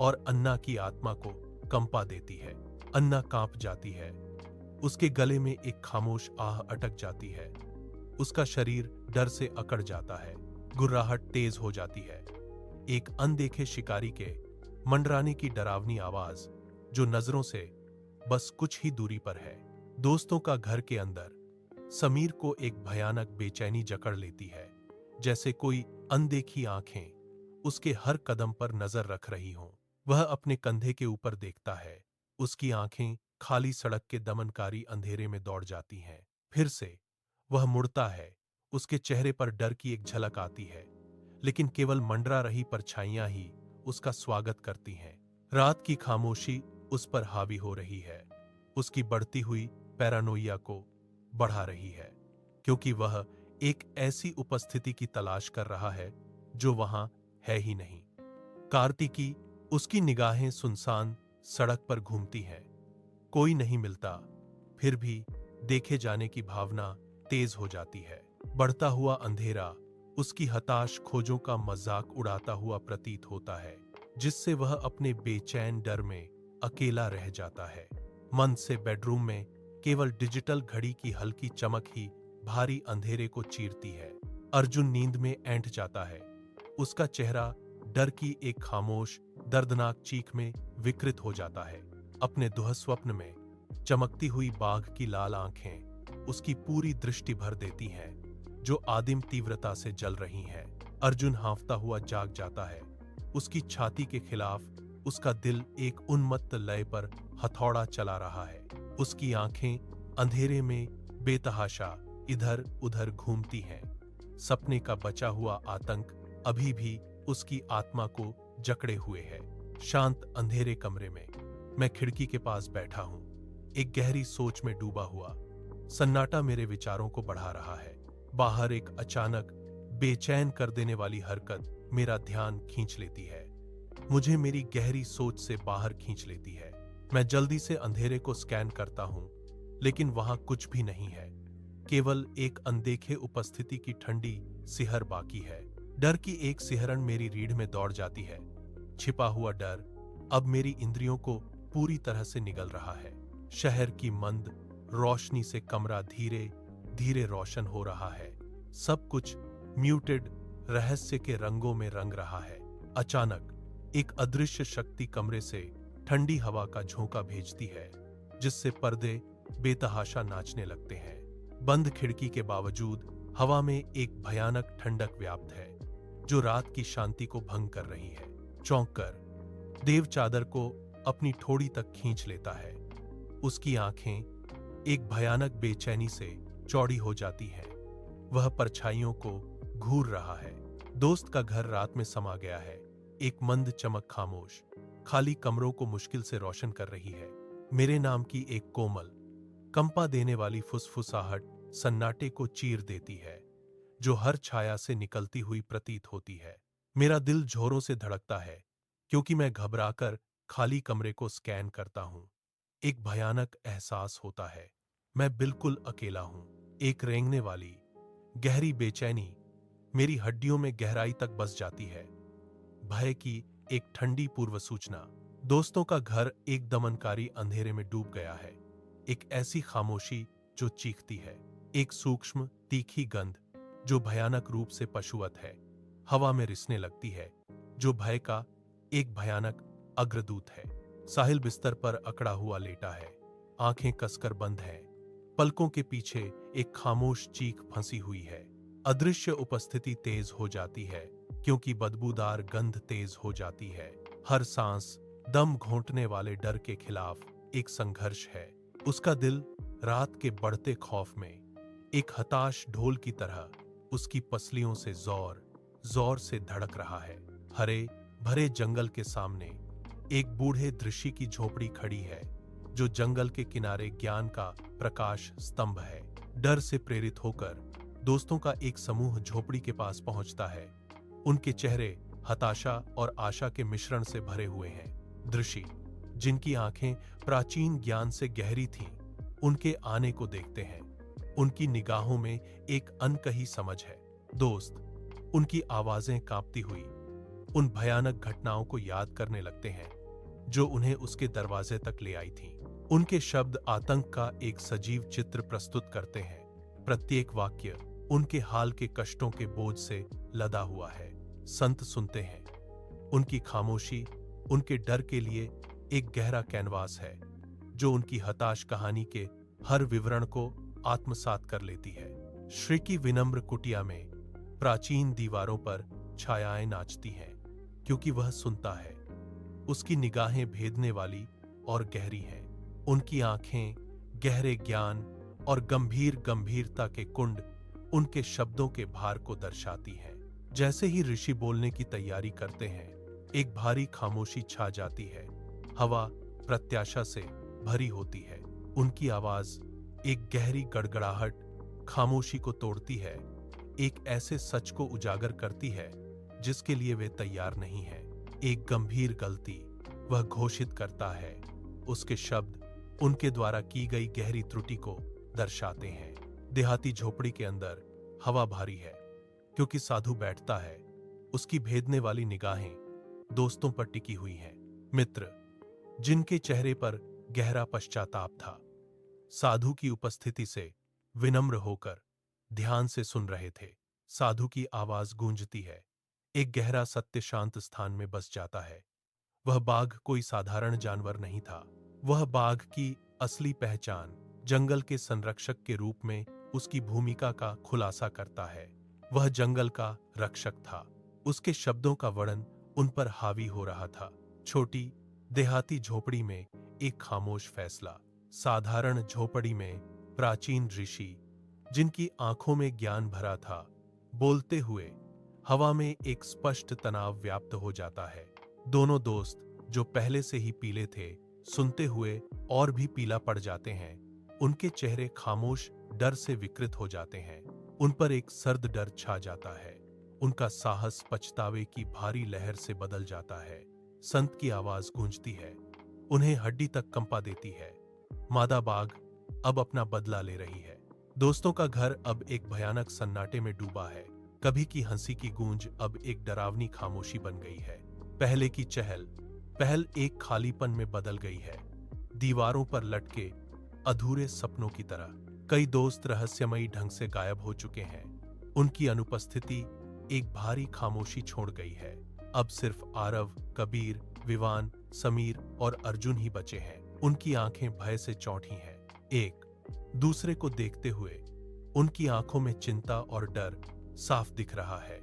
और अन्ना की आत्मा को कंपा देती है। अन्ना कांप जाती है। उसके गले में एक खामोश आह अटक जाती है। उसका शरीर डर से अकड़ जाता है। गुर्राहट तेज हो जाती है। एक अनदेखे शिकारी के मंडराने की डरावनी आवाज, जो नजरों से बस कुछ ही दूरी पर है। दोस्तों का घर के अंदर समीर को एक भयानक बेचैनी जकड़ लेती है, जैसे कोई अनदेखी आंखें उसके हर कदम पर नजर रख रही हों। वह अपने कंधे के ऊपर देखता है। उसकी आंखें खाली सड़क के दमनकारी अंधेरे में दौड़ जाती हैं। फिर से वह मुड़ता है। उसके चेहरे पर डर की एक झलक आती है, लेकिन केवल मंडरा रही परछाइयां ही उसका स्वागत करती हैं। रात की खामोशी उस पर हावी हो रही है, उसकी बढ़ती हुई पैरानोइया को बढ़ा रही है, क्योंकि वह एक ऐसी उपस्थिति की तलाश कर रहा है जो वहां है ही नहीं। कार्तिकी, उसकी निगाहें सुनसान सड़क पर घूमती हैं। कोई नहीं मिलता, फिर भी देखे जाने की भावना तेज हो जाती है। बढ़ता हुआ अंधेरा उसकी हताश खोजों का मजाक उड़ाता हुआ प्रतीत होता है, जिससे वह अपने बेचैन डर में अकेला रह जाता है। मन से बेडरूम में केवल डिजिटल घड़ी की हल्की चमक ही भारी अंधेरे को चीरती है। अर्जुन नींद में ऐंठ जाता है। उसका चेहरा डर की एक खामोश दर्दनाक चीख में विकृत हो जाता है। अपने दुःस्वप्न में चमकती हुई बाघ की लाल आंखें उसकी पूरी दृष्टि भर देती हैं, जो आदिम तीव्रता से जल रही हैं। अर्जुन हांफता हुआ जाग जाता है। उसकी छाती के खिलाफ उसका दिल एक उन्मत्त लय पर हथौड़ा चला रहा है। उसकी आंखें अंधेरे में बेतहाशा इधर उधर घूमती हैं। सपने का बचा हुआ आतंक अभी भी उसकी आत्मा को जकड़े हुए है। शांत अंधेरे कमरे में मैं खिड़की के पास बैठा हूं, एक गहरी सोच में डूबा हुआ। सन्नाटा मेरे विचारों को बढ़ा रहा है। बाहर एक अचानक बेचैन कर देने वाली हरकत मेरा ध्यान खींच लेती है, मुझे मेरी गहरी सोच से बाहर खींच लेती है। मैं जल्दी से अंधेरे को स्कैन करता हूं, लेकिन वहां कुछ भी नहीं है। केवल एक अनदेखे उपस्थिति की ठंडी सिहर बाकी है। डर की एक सिहरन मेरी रीढ़ में दौड़ जाती है। छिपा हुआ डर अब मेरी इंद्रियों को पूरी तरह से निगल रहा है। शहर की मंद रोशनी से कमरा धीरे धीरे रोशन हो रहा है। सब कुछ म्यूटेड रहस्य के रंगों में रंग रहा है। अचानक एक अदृश्य शक्ति कमरे से ठंडी हवा का झोंका भेजती है, जिससे पर्दे बेतहाशा नाचने लगते हैं। बंद खिड़की के बावजूद हवा में एक भयानक ठंडक व्याप्त है, जो रात की शांति को भंग कर रही है। चौंक कर देव चादर को अपनी ठोड़ी तक खींच लेता है। उसकी आंखें एक भयानक बेचैनी से चौड़ी हो जाती हैं। वह परछाइयों को घूर रहा है। दोस्त का घर रात में समा गया है। एक मंद चमक खामोश खाली कमरों को मुश्किल से रोशन कर रही है। मेरे नाम की एक कोमल कंपा देने वाली फुसफुसाहट सन्नाटे को चीर देती है, जो हर छाया से निकलती हुई प्रतीत होती है। मेरा दिल जोरों से धड़कता है, क्योंकि मैं घबराकर खाली कमरे को स्कैन करता हूं। एक भयानक एहसास होता है, मैं बिल्कुल अकेला हूं। एक रेंगने वाली गहरी बेचैनी मेरी हड्डियों में गहराई तक बस जाती है। भय की एक ठंडी पूर्व सूचना। दोस्तों का घर एक दमनकारी अंधेरे में डूब गया है। एक ऐसी खामोशी जो चीखती है, एक सूक्ष्म तीखी गंध जो भयानक रूप से पशुवत है, हवा में रिसने लगती है, जो भय का एक भयानक अग्रदूत है। साहिल बिस्तर पर अकड़ा हुआ लेटा है, आंखें कसकर बंद हैं। पलकों के पीछे एक खामोश चीख फंसी हुई है। अदृश्य उपस्थिति तेज हो जाती है, क्योंकि बदबूदार गंध तेज हो जाती है। हर सांस दम घोंटने वाले डर के खिलाफ एक संघर्ष है। उसका दिल रात के बढ़ते खौफ में एक हताश ढोल की तरह उसकी पसलियों से जोर जोर से धड़क रहा है। हरे भरे जंगल के सामने एक बूढ़े दृषि की झोपड़ी खड़ी है, जो जंगल के किनारे ज्ञान का प्रकाश स्तंभ है। डर से प्रेरित होकर दोस्तों का एक समूह झोपड़ी के पास पहुंचता है। उनके चेहरे हताशा और आशा के मिश्रण से भरे हुए हैं। दृषि, जिनकी आंखें प्राचीन ज्ञान से गहरी थीं, उनके आने को देखते हैं। उनकी निगाहों में एक अनकही समझ है। दोस्त उनकी आवाजें कांपती हुई उन भयानक घटनाओं को याद करने लगते हैं, जो उन्हें उसके दरवाजे तक ले आई थीं। उनके शब्द आतंक का एक सजीव चित्र प्रस्तुत करते हैं। प्रत्येक वाक्य उनके हाल के कष्टों के बोझ से लदा हुआ है। संत सुनते हैं। उनकी खामोशी उनके डर के लिए एक गहरा कैनवास है, जो उनकी हताश कहानी के हर विवरण को आत्मसात कर लेती है। श्री की विनम्र कुटिया में प्राचीन दीवारों पर छायाएं नाचती हैं, क्योंकि वह सुनता है। उसकी निगाहें भेदने वाली और गहरी हैं। उनकी आंखें गहरे ज्ञान और गंभीर गंभीरता के कुंड उनके शब्दों के भार को दर्शाती हैं। जैसे ही ऋषि बोलने की तैयारी करते हैं, एक भारी खामोशी छा जाती है। हवा प्रत्याशा से भरी होती है। उनकी आवाज एक गहरी गड़गड़ाहट खामोशी को तोड़ती है, एक ऐसे सच को उजागर करती है जिसके लिए वे तैयार नहीं हैं। एक गंभीर गलती, वह घोषित करता है। उसके शब्द उनके द्वारा की गई गहरी त्रुटि को दर्शाते हैं। देहाती झोपड़ी के अंदर हवा भारी है, क्योंकि साधु बैठता है। उसकी भेदने वाली निगाहें दोस्तों पर टिकी हुई हैं। मित्र, जिनके चेहरे पर गहरा पश्चाताप था, साधु की उपस्थिति से विनम्र होकर ध्यान से सुन रहे थे। साधु की आवाज गूंजती है। एक गहरा सत्य शांत स्थान में बस जाता है। वह बाघ कोई साधारण जानवर नहीं था। वह बाघ की असली पहचान जंगल के संरक्षक के रूप में उसकी भूमिका का खुलासा करता है। वह जंगल का रक्षक था। उसके शब्दों का वर्णन उन पर हावी हो रहा था। छोटी देहाती झोपड़ी में एक खामोश फैसला। साधारण झोपड़ी में प्राचीन ऋषि, जिनकी आंखों में ज्ञान भरा था, बोलते हुए हवा में एक स्पष्ट तनाव व्याप्त हो जाता है। दोनों दोस्त, जो पहले से ही पीले थे, सुनते हुए और भी पीला पड़ जाते हैं। उनके चेहरे खामोश डर से विकृत हो जाते हैं। उन पर एक सर्द डर छा जाता है। उनका साहस पछतावे की भारी लहर से बदल जाता है। संत की आवाज गूंजती है, उन्हें हड्डी तक कंपा देती है। मादा बाघ अब अपना बदला ले रही है। दोस्तों का घर अब एक भयानक सन्नाटे में डूबा है। कभी की हंसी की गूंज अब एक डरावनी खामोशी बन गई है। पहले की चहल पहल एक खालीपन में बदल गई है। दीवारों पर लटके अधूरे सपनों की तरह कई दोस्त रहस्यमयी ढंग से गायब हो चुके हैं। उनकी अनुपस्थिति एक भारी खामोशी छोड़ गई है। अब सिर्फ आरव, कबीर, विवान, समीर और अर्जुन ही बचे हैं। उनकी आंखें भय से चौंधी हैं। एक दूसरे को देखते हुए उनकी आंखों में चिंता और डर साफ दिख रहा है।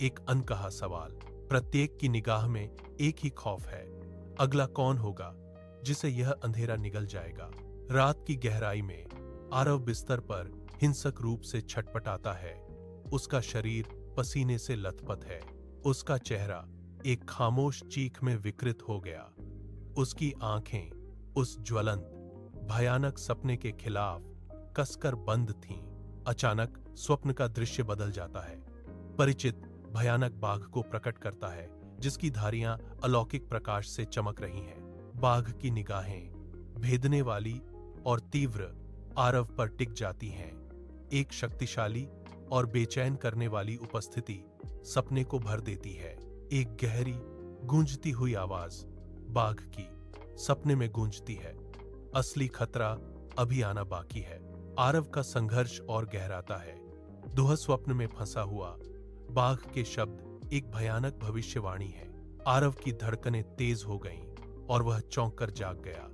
एक अनकहा सवाल, प्रत्येक की निगाह में एक ही खौफ है, अगला कौन होगा जिसे यह अंधेरा निगल जाएगा। रात की गहराई में आरव बिस्तर पर हिंसक रूप से छटपटाता है। उसका शरीर पसीने से लथपथ है। उसका चेहरा एक खामोश चीख में विकृत हो गया। उसकी आंखें उस ज्वलंत भयानक सपने के खिलाफ कसकर बंद थीं। अचानक स्वप्न का दृश्य बदल जाता है। परिचित भयानक बाघ को प्रकट करता है, जिसकी धारियां अलौकिक प्रकाश से चमक रही हैं। बाघ की निगाहें भेदने वाली और तीव्र आरव पर टिक जाती हैं। एक शक्तिशाली और बेचैन करने वाली उपस्थिति सपने को भर देती है। एक गहरी गूंजती हुई आवाज बाघ की सपने में गूंजती है। असली खतरा अभी आना बाकी है। आरव का संघर्ष और गहराता है। दुह स्वप्न में फंसा हुआ बाघ के शब्द एक भयानक भविष्यवाणी है। आरव की धड़कनें तेज हो गईं और वह चौंक कर जाग गया।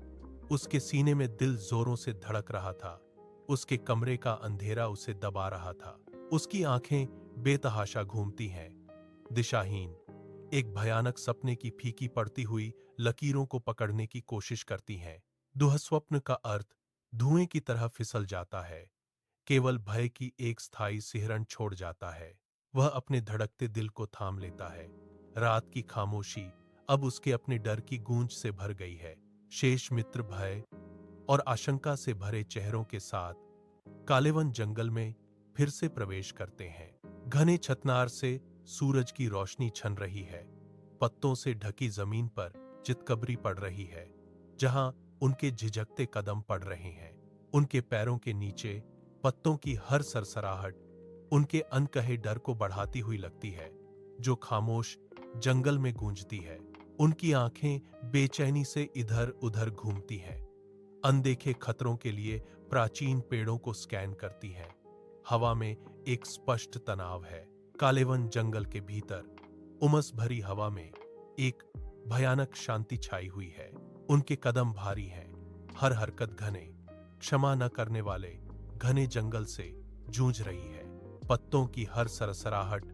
उसके सीने में दिल जोरों से धड़क रहा था। उसके कमरे का अंधेरा उसे दबा रहा था। उसकी आंखें बेतहाशा घूमती हैं, दिशाहीन, एक भयानक सपने की फीकी पड़ती हुई लकीरों को पकड़ने की कोशिश करती हैं। दुःस्वप्न का अर्थ धुएं की तरह फिसल जाता है, केवल भय की एक स्थायी सिहरन छोड़ जाता है। वह अपने धड़कते दिल को थाम लेता है। रात की खामोशी अब उसके अपने डर की गूंज से भर गई है। शेष मित्र भय और आशंका से भरे चेहरों के साथ कालेवन जंगल में फिर से प्रवेश करते हैं। घने छतनार से सूरज की रोशनी छन रही है। पत्तों से ढकी जमीन पर चितकबरी पड़ रही है, जहां उनके झिझकते कदम पड़ रहे हैं। उनके पैरों के नीचे पत्तों की हर सरसराहट उनके अनकहे डर को बढ़ाती हुई लगती है, जो खामोश जंगल में गूंजती है। उनकी आंखें बेचैनी से इधर उधर घूमती हैं, अनदेखे खतरों के लिए प्राचीन पेड़ों को स्कैन करती हैं। हवा में एक स्पष्ट तनाव है। कालेवन जंगल के भीतर उमस भरी हवा में एक भयानक शांति छाई हुई है। उनके कदम भारी हैं, हर हरकत घने, क्षमा न करने वाले घने जंगल से जूझ रही है। पत्तों की हर सरसराहट,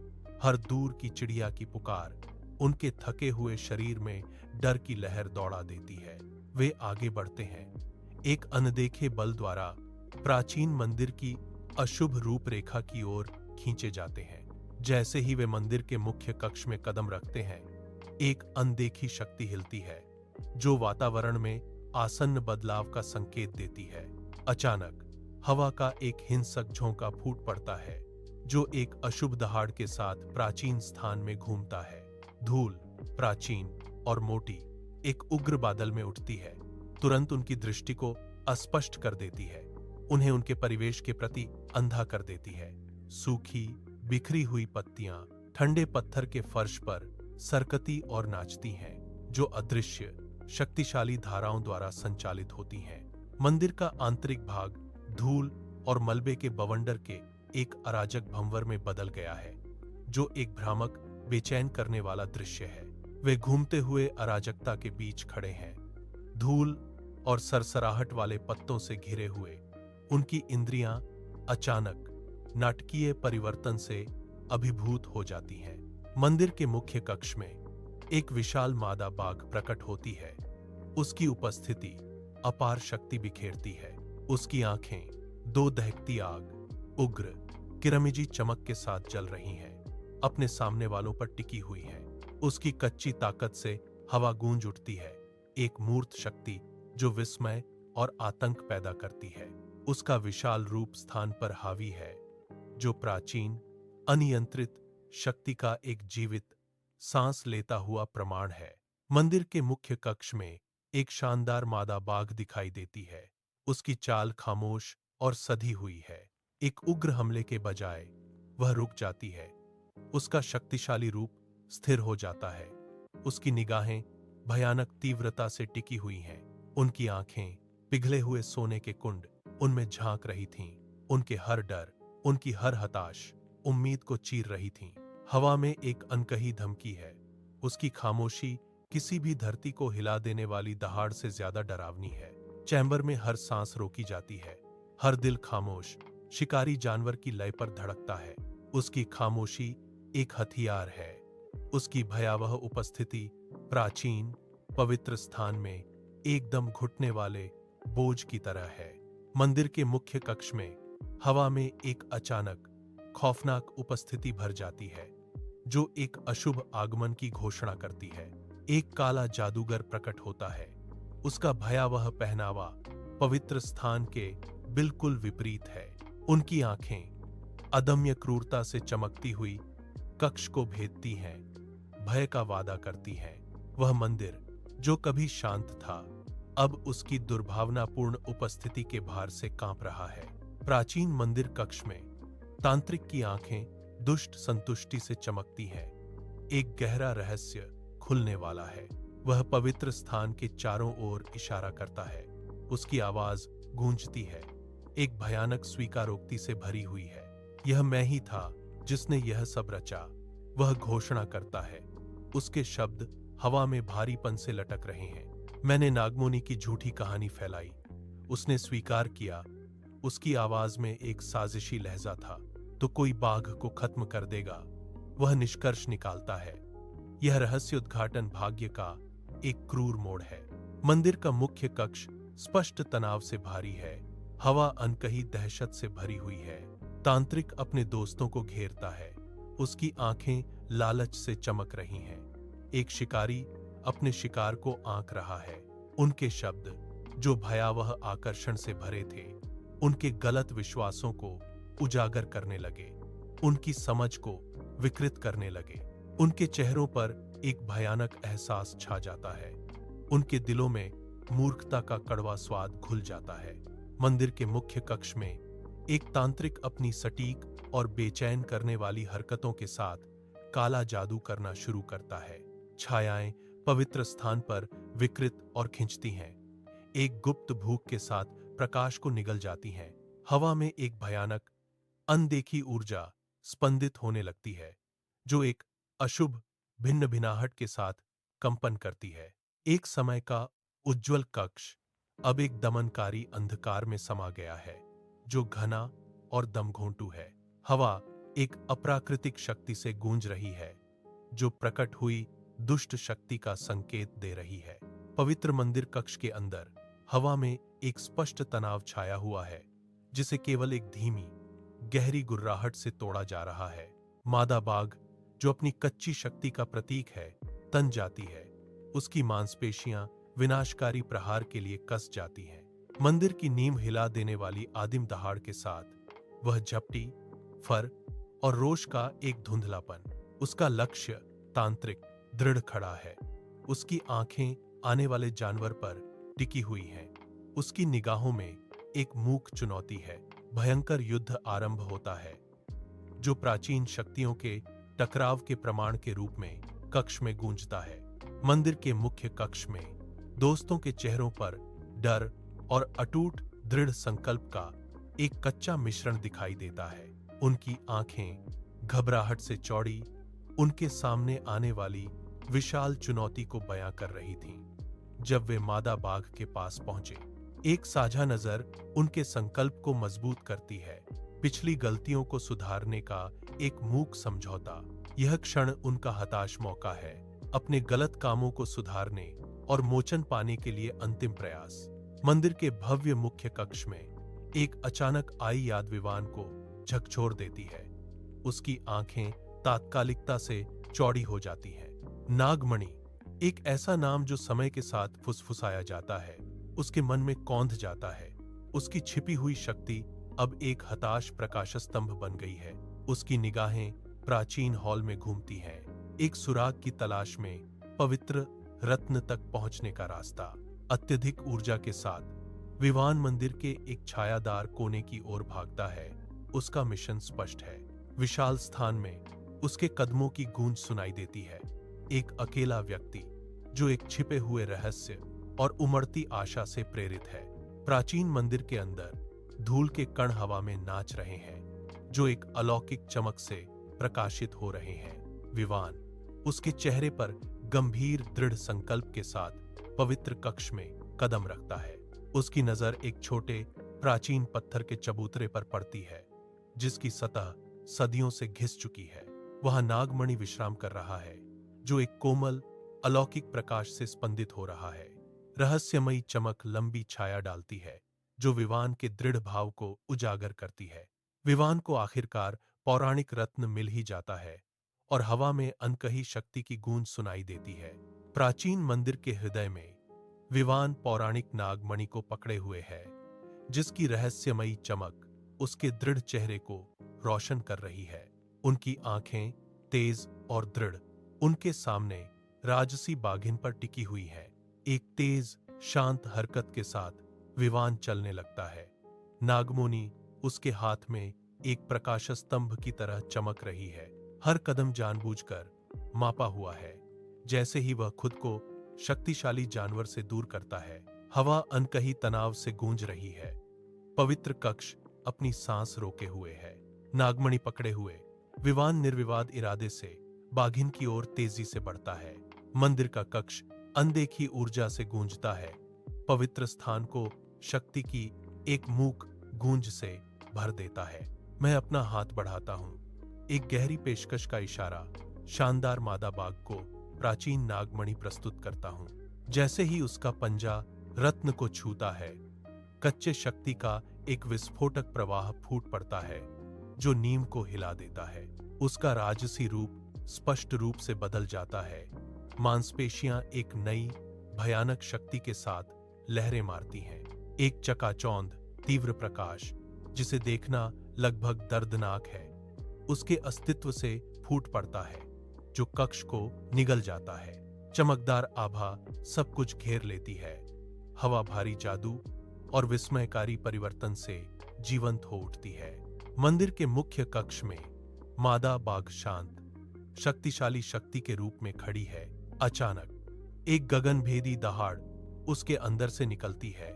हर दूर की चिड़िया की पुकार उनके थके हुए शरीर में डर की लहर दौड़ा देती है। वे आगे बढ़ते हैं, एक अनदेखे बल द्वारा प्राचीन मंदिर की अशुभ रूपरेखा की ओर खींचे जाते हैं। जैसे ही वे मंदिर के मुख्य कक्ष में कदम रखते हैं, एक अनदेखी शक्ति हिलती है, जो वातावरण में आसन्न बदलाव का संकेत देती है। अचानक हवा का एक हिंसक झोंका फूट पड़ता है, जो एक अशुभ दहाड़ के साथ प्राचीन स्थान में घूमता है। धूल प्राचीन और मोटी एक उग्र बादल में उठती है, तुरंत उनकी दृष्टि को अस्पष्ट कर देती है, उन्हें उनके परिवेश के प्रति अंधा कर देती है। सूखी बिखरी हुई पत्तियां ठंडे पत्थर के फर्श पर सरकती और नाचती हैं, जो अदृश्य शक्तिशाली धाराओं द्वारा संचालित होती हैं। मंदिर का आंतरिक भाग धूल और मलबे के बवंडर के एक अराजक भंवर में बदल गया है, जो एक भ्रामक बेचैन करने वाला दृश्य है। वे घूमते हुए अराजकता के बीच खड़े हैं, धूल और सरसराहट वाले पत्तों से घिरे हुए। उनकी इंद्रियां अचानक नाटकीय परिवर्तन से अभिभूत हो जाती हैं। मंदिर के मुख्य कक्ष में एक विशाल मादा बाघ प्रकट होती है। उसकी उपस्थिति अपार शक्ति बिखेरती है। उसकी आंखें दो दहकती आग, उग्र किरमिजी चमक के साथ जल रही हैं, अपने सामने वालों पर टिकी हुई है। उसकी कच्ची ताकत से हवा गूंज उठती है, एक मूर्त शक्ति जो विस्मय और आतंक पैदा करती है। उसका विशाल रूप स्थान पर हावी है, जो प्राचीन, अनियंत्रित शक्ति का एक जीवित सांस लेता हुआ प्रमाण है। मंदिर के मुख्य कक्ष में एक शानदार मादा बाघ दिखाई देती है। उसकी चाल खामोश और सधी हुई है। एक उग्र हमले के बजाय वह रुक जाती है। उसका शक्तिशाली रूप स्थिर हो जाता है। उसकी निगाहें भयानक तीव्रता से टिकी हुई हैं। उनकी आंखें पिघले हुए सोने के कुंड उनमें झांक रही थीं। उनके हर डर, उनकी हर हताश उम्मीद को चीर रही थीं। हवा में एक अनकही धमकी है। उसकी खामोशी किसी भी धरती को हिला देने वाली दहाड़ से ज्यादा डरावनी है। चैम्बर में हर सांस रोकी जाती है। हर दिल खामोश शिकारी जानवर की लय पर धड़कता है। उसकी खामोशी एक हथियार है। उसकी भयावह उपस्थिति प्राचीन पवित्र स्थान में एकदम घुटने वाले बोझ की तरह है। मंदिर के मुख्य कक्ष में हवा में एक अचानक खौफनाक उपस्थिति भर जाती है, जो एक अशुभ आगमन की घोषणा करती है। एक काला जादूगर प्रकट होता है। उसका भयावह पहनावा पवित्र स्थान के बिल्कुल विपरीत है। उनकी आंखें अदम्य क्रूरता से चमकती हुई कक्ष को भेदती हैं, भय का वादा करती हैं। वह मंदिर जो कभी शांत था, अब उसकी दुर्भावनापूर्ण उपस्थिति के भार से कांप रहा है। प्राचीन मंदिर कक्ष में तांत्रिक की आंखें दुष्ट संतुष्टि से चमकती हैं। एक गहरा रहस्य खुलने वाला है। वह पवित्र स्थान के चारों ओर इशारा करता है। उसकी आवाज गूंजती है, एक भयानक स्वीकारोक्ति से भरी हुई है। यह मैं ही था जिसने यह सब रचा, वह घोषणा करता है। उसके शब्द हवा में भारीपन से लटक रहे हैं। मैंने नागमोनी की झूठी कहानी फैलाई, उसने स्वीकार किया। उसकी आवाज में एक साजिशी लहजा था। तो कोई बाघ को खत्म कर देगा, वह निष्कर्ष निकालता है। यह रहस्य उद्घाटन भाग्य का एक क्रूर मोड़ है। मंदिर का मुख्य कक्ष स्पष्ट तनाव से भारी है। हवा अनकही दहशत से भरी हुई है। तांत्रिक अपने दोस्तों को घेरता है। उसकी आंखें लालच से चमक रही हैं। एक शिकारी अपने शिकार को आंक रहा है। उनके शब्द जो भयावह आकर्षण से भरे थे, उनके गलत विश्वासों को उजागर करने लगे, उनकी समझ को विकृत करने लगे। उनके चेहरों पर एक भयानक एहसास छा जाता है। उनके दिलों में मूर्खता का कड़वा स्वाद घुल जाता है। मंदिर के मुख्य कक्ष में एक तांत्रिक अपनी सटीक और बेचैन करने वाली हरकतों के साथ काला जादू करना शुरू करता है। छायाएं पवित्र स्थान पर विकृत और खिंचती हैं। एक गुप्त भूख के साथ प्रकाश को निगल जाती हैं। हवा में एक भयानक अनदेखी ऊर्जा स्पंदित होने लगती है, जो एक अशुभ भिन्न भिनाहट के साथ कंपन करती है। एक समय का उज्जवल कक्ष अब एक दमनकारी अंधकार में समा गया है, जो घना और दमघोंटू है। हवा एक अप्राकृतिक शक्ति से गूंज रही है, जो प्रकट हुई दुष्ट शक्ति का संकेत दे रही है। पवित्र मंदिर कक्ष के अंदर हवा में एक स्पष्ट तनाव छाया हुआ है, जिसे केवल एक धीमी गहरी गुर्राहट से तोड़ा जा रहा है। मादा बाघ, जो अपनी कच्ची शक्ति का प्रतीक है, तन जाती है। उसकी मांसपेशियां विनाशकारी प्रहार के लिए कस जाती हैं। मंदिर की नींव हिला देने वाली आदिम दहाड़ के साथ वह झपटी, फर और रोष का एक धुंधलापन। उसका लक्ष्य तांत्रिक दृढ़ खड़ा है। उसकी आंखें आने वाले जानवर पर टिकी हुई हैं। उसकी निगाहों में एक मूक चुनौती है। भयंकर युद्ध आरंभ होता है, जो प्राचीन शक्तियों के टकराव के प्रमाण के रूप में कक्ष में गूंजता है। मंदिर के मुख्य कक्ष में दोस्तों के चेहरों पर डर और अटूट दृढ़ संकल्प का एक कच्चा मिश्रण दिखाई देता है। उनकी आंखें घबराहट से चौड़ी उनके सामने आने वाली विशाल चुनौती को बयां कर रही थीं। जब वे मादा बाघ के पास पहुंचे, एक साझा नजर उनके संकल्प को मजबूत करती है। पिछली गलतियों को सुधारने का एक मूक समझौता। यह क्षण उनका हताश मौका है, अपने गलत कामों को सुधारने और मोचन पाने के लिए अंतिम प्रयास। मंदिर के भव्य मुख्य कक्ष में एक अचानक आई याद विवान को झकझोर देती है। उसकी आंखें तात्कालिकता से चौड़ी हो जाती हैं। नागमणि, एक ऐसा नाम जो समय के साथ फुसफुसाया जाता है, उसके मन में कौंध जाता है। उसकी छिपी हुई शक्ति अब एक हताश प्रकाश स्तंभ बन गई है। उसकी निगाहें प्राचीन हॉल में घूमती हैं, एक सुराग की तलाश में पवित्र रत्न तक पहुंचने का रास्ता। अत्यधिक ऊर्जा के साथ विवान मंदिर के एक छायादार कोने की ओर भागता है। उसका मिशन स्पष्ट है। विशाल स्थान में उसके कदमों की गूंज सुनाई देती है। एक अकेला व्यक्ति जो एक छिपे हुए रहस्य और उमड़ती आशा से प्रेरित है। प्राचीन मंदिर के अंदर धूल के कण हवा में नाच रहे हैं, जो एक अलौकिक चमक से प्रकाशित हो रहे हैं। विवान उसके चेहरे पर गंभीर दृढ़ संकल्प के साथ पवित्र कक्ष में कदम रखता है। उसकी नजर एक छोटे प्राचीन पत्थर के चबूतरे पर पड़ती है, जिसकी सतह सदियों से घिस चुकी है। वहां नागमणि विश्राम कर रहा है, जो एक कोमल अलौकिक प्रकाश से स्पंदित हो रहा है। रहस्यमयी चमक लंबी छाया डालती है, जो विवान के दृढ़ भाव को उजागर करती है। विवान को आखिरकार पौराणिक रत्न मिल ही जाता है और हवा में अनकही शक्ति की गूंज सुनाई देती है। प्राचीन मंदिर के हृदय में विवान पौराणिक नागमणि को पकड़े हुए है, जिसकी रहस्यमयी चमक उसके दृढ़ चेहरे को रोशन कर रही है। उनकी आंखें तेज और दृढ़ उनके सामने राजसी बाघिन पर टिकी हुई है। एक तेज शांत हरकत के साथ विवान चलने लगता है। नागमणि उसके हाथ में एक प्रकाश स्तंभ की तरह चमक रही है। हर कदम जानबूझकर मापा हुआ है। जैसे ही वह खुद को शक्तिशाली जानवर से दूर करता है, हवा अनकही तनाव से गूंज रही है। पवित्र कक्ष अपनी सांस रोके हुए है। नागमणि पकड़े हुए विवान निर्विवाद इरादे से बाघिन की ओर तेजी से बढ़ता है। मंदिर का कक्ष अनदेखी ऊर्जा से गूंजता है। पवित्र स्थान को शक्ति की एक मूक गूंज से भर देता है। मैं अपना हाथ बढ़ाता हूं, एक गहरी पेशकश का इशारा शानदार मादा बाघ को प्राचीन नागमणि प्रस्तुत करता हूं। जैसे ही उसका पंजा रत्न को छूता है, कच्चे शक्ति का एक विस्फोटक प्रवाह फूट पड़ता है, जो नींव को हिला देता है। उसका राजसी रूप स्पष्ट रूप से बदल जाता है। मांसपेशियां एक नई भयानक शक्ति के साथ लहरें मारती हैं। एक चकाचौंध तीव्र प्रकाश, जिसे देखना लगभग दर्दनाक है, उसके अस्तित्व से फूट पड़ता है, जो कक्ष को निगल जाता है। चमकदार आभा सब कुछ घेर लेती है। हवा भारी जादू और विस्मयकारी परिवर्तन से जीवंत हो उठती है। मंदिर के मुख्य कक्ष में मादा बाघ शांत, शक्तिशाली शक्ति के रूप में खड़ी है। अचानक एक गगनभेदी दहाड़ उसके अंदर से निकलती है,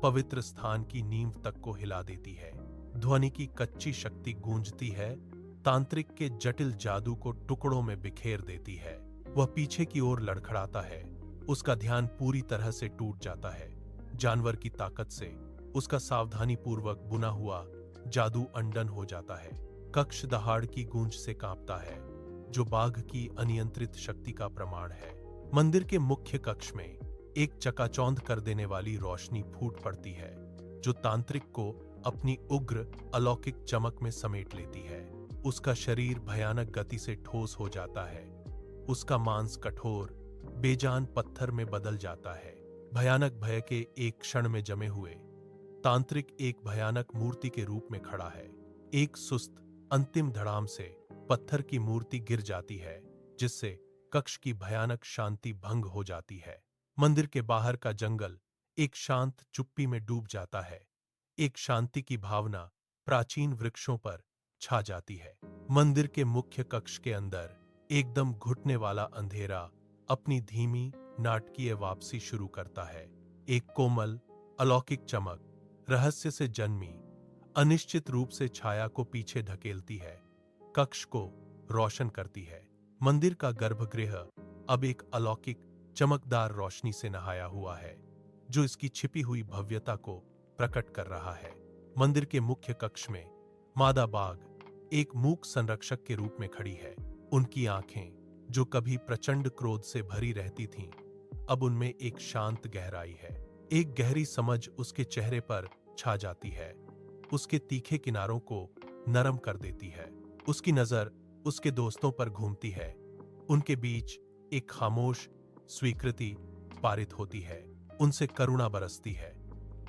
पवित्र स्थान की नींव तक को हिला देती है। ध्वनि की कच्ची शक्ति गूंजती है, तांत्रिक के जटिल जादू को टुकड़ों में बिखेर देती है। वह पीछे की ओर लड़खड़ाता है। उसका ध्यान पूरी तरह से टूट जाता है। जानवर की ताकत से उसका सावधानीपूर्वक बुना हुआ जादू अंडन हो जाता है। कक्ष दहाड़ की गूंज से कांपता है, जो बाघ की अनियंत्रित शक्ति का प्रमाण है। मंदिर के मुख्य कक्ष में एक चकाचौंध कर देने वाली रोशनी फूट पड़ती है, जो तांत्रिक को अपनी उग्र अलौकिक चमक में समेट लेती है। उसका शरीर भयानक गति से ठोस हो जाता है। उसका मांस कठोर बेजान पत्थर में बदल जाता है। भयानक भय के एक क्षण में जमे हुए तांत्रिक एक भयानक मूर्ति के रूप में खड़ा है। एक सुस्त अंतिम धड़ाम से पत्थर की मूर्ति गिर जाती है, जिससे कक्ष की भयानक शांति भंग हो जाती है। मंदिर के बाहर का जंगल एक शांत चुप्पी में डूब जाता है। एक शांति की भावना प्राचीन वृक्षों पर छा जाती है। मंदिर के मुख्य कक्ष के अंदर एकदम घुटने वाला अंधेरा अपनी धीमी नाटकीय वापसी शुरू करता है। एक कोमल अलौकिक चमक रहस्य से जन्मी अनिश्चित रूप से छाया को पीछे धकेलती है, कक्ष को रोशन करती है। मंदिर का गर्भगृह अब एक अलौकिक चमकदार रोशनी से नहाया हुआ है, जो इसकी छिपी हुई भव्यता को प्रकट कर रहा है। मंदिर के मुख्य कक्ष में मादा बाघ एक मूक संरक्षक के रूप में खड़ी है। उनकी आंखें, जो कभी प्रचंड क्रोध से भरी रहती थीं, अब उनमें एक शांत गहराई है। एक गहरी समझ उसके चेहरे पर छा जाती है, उसके तीखे किनारों को नरम कर देती है। उसकी नजर उसके दोस्तों पर घूमती है। उनके बीच एक खामोश स्वीकृति पारित होती है। उनसे करुणा बरसती है।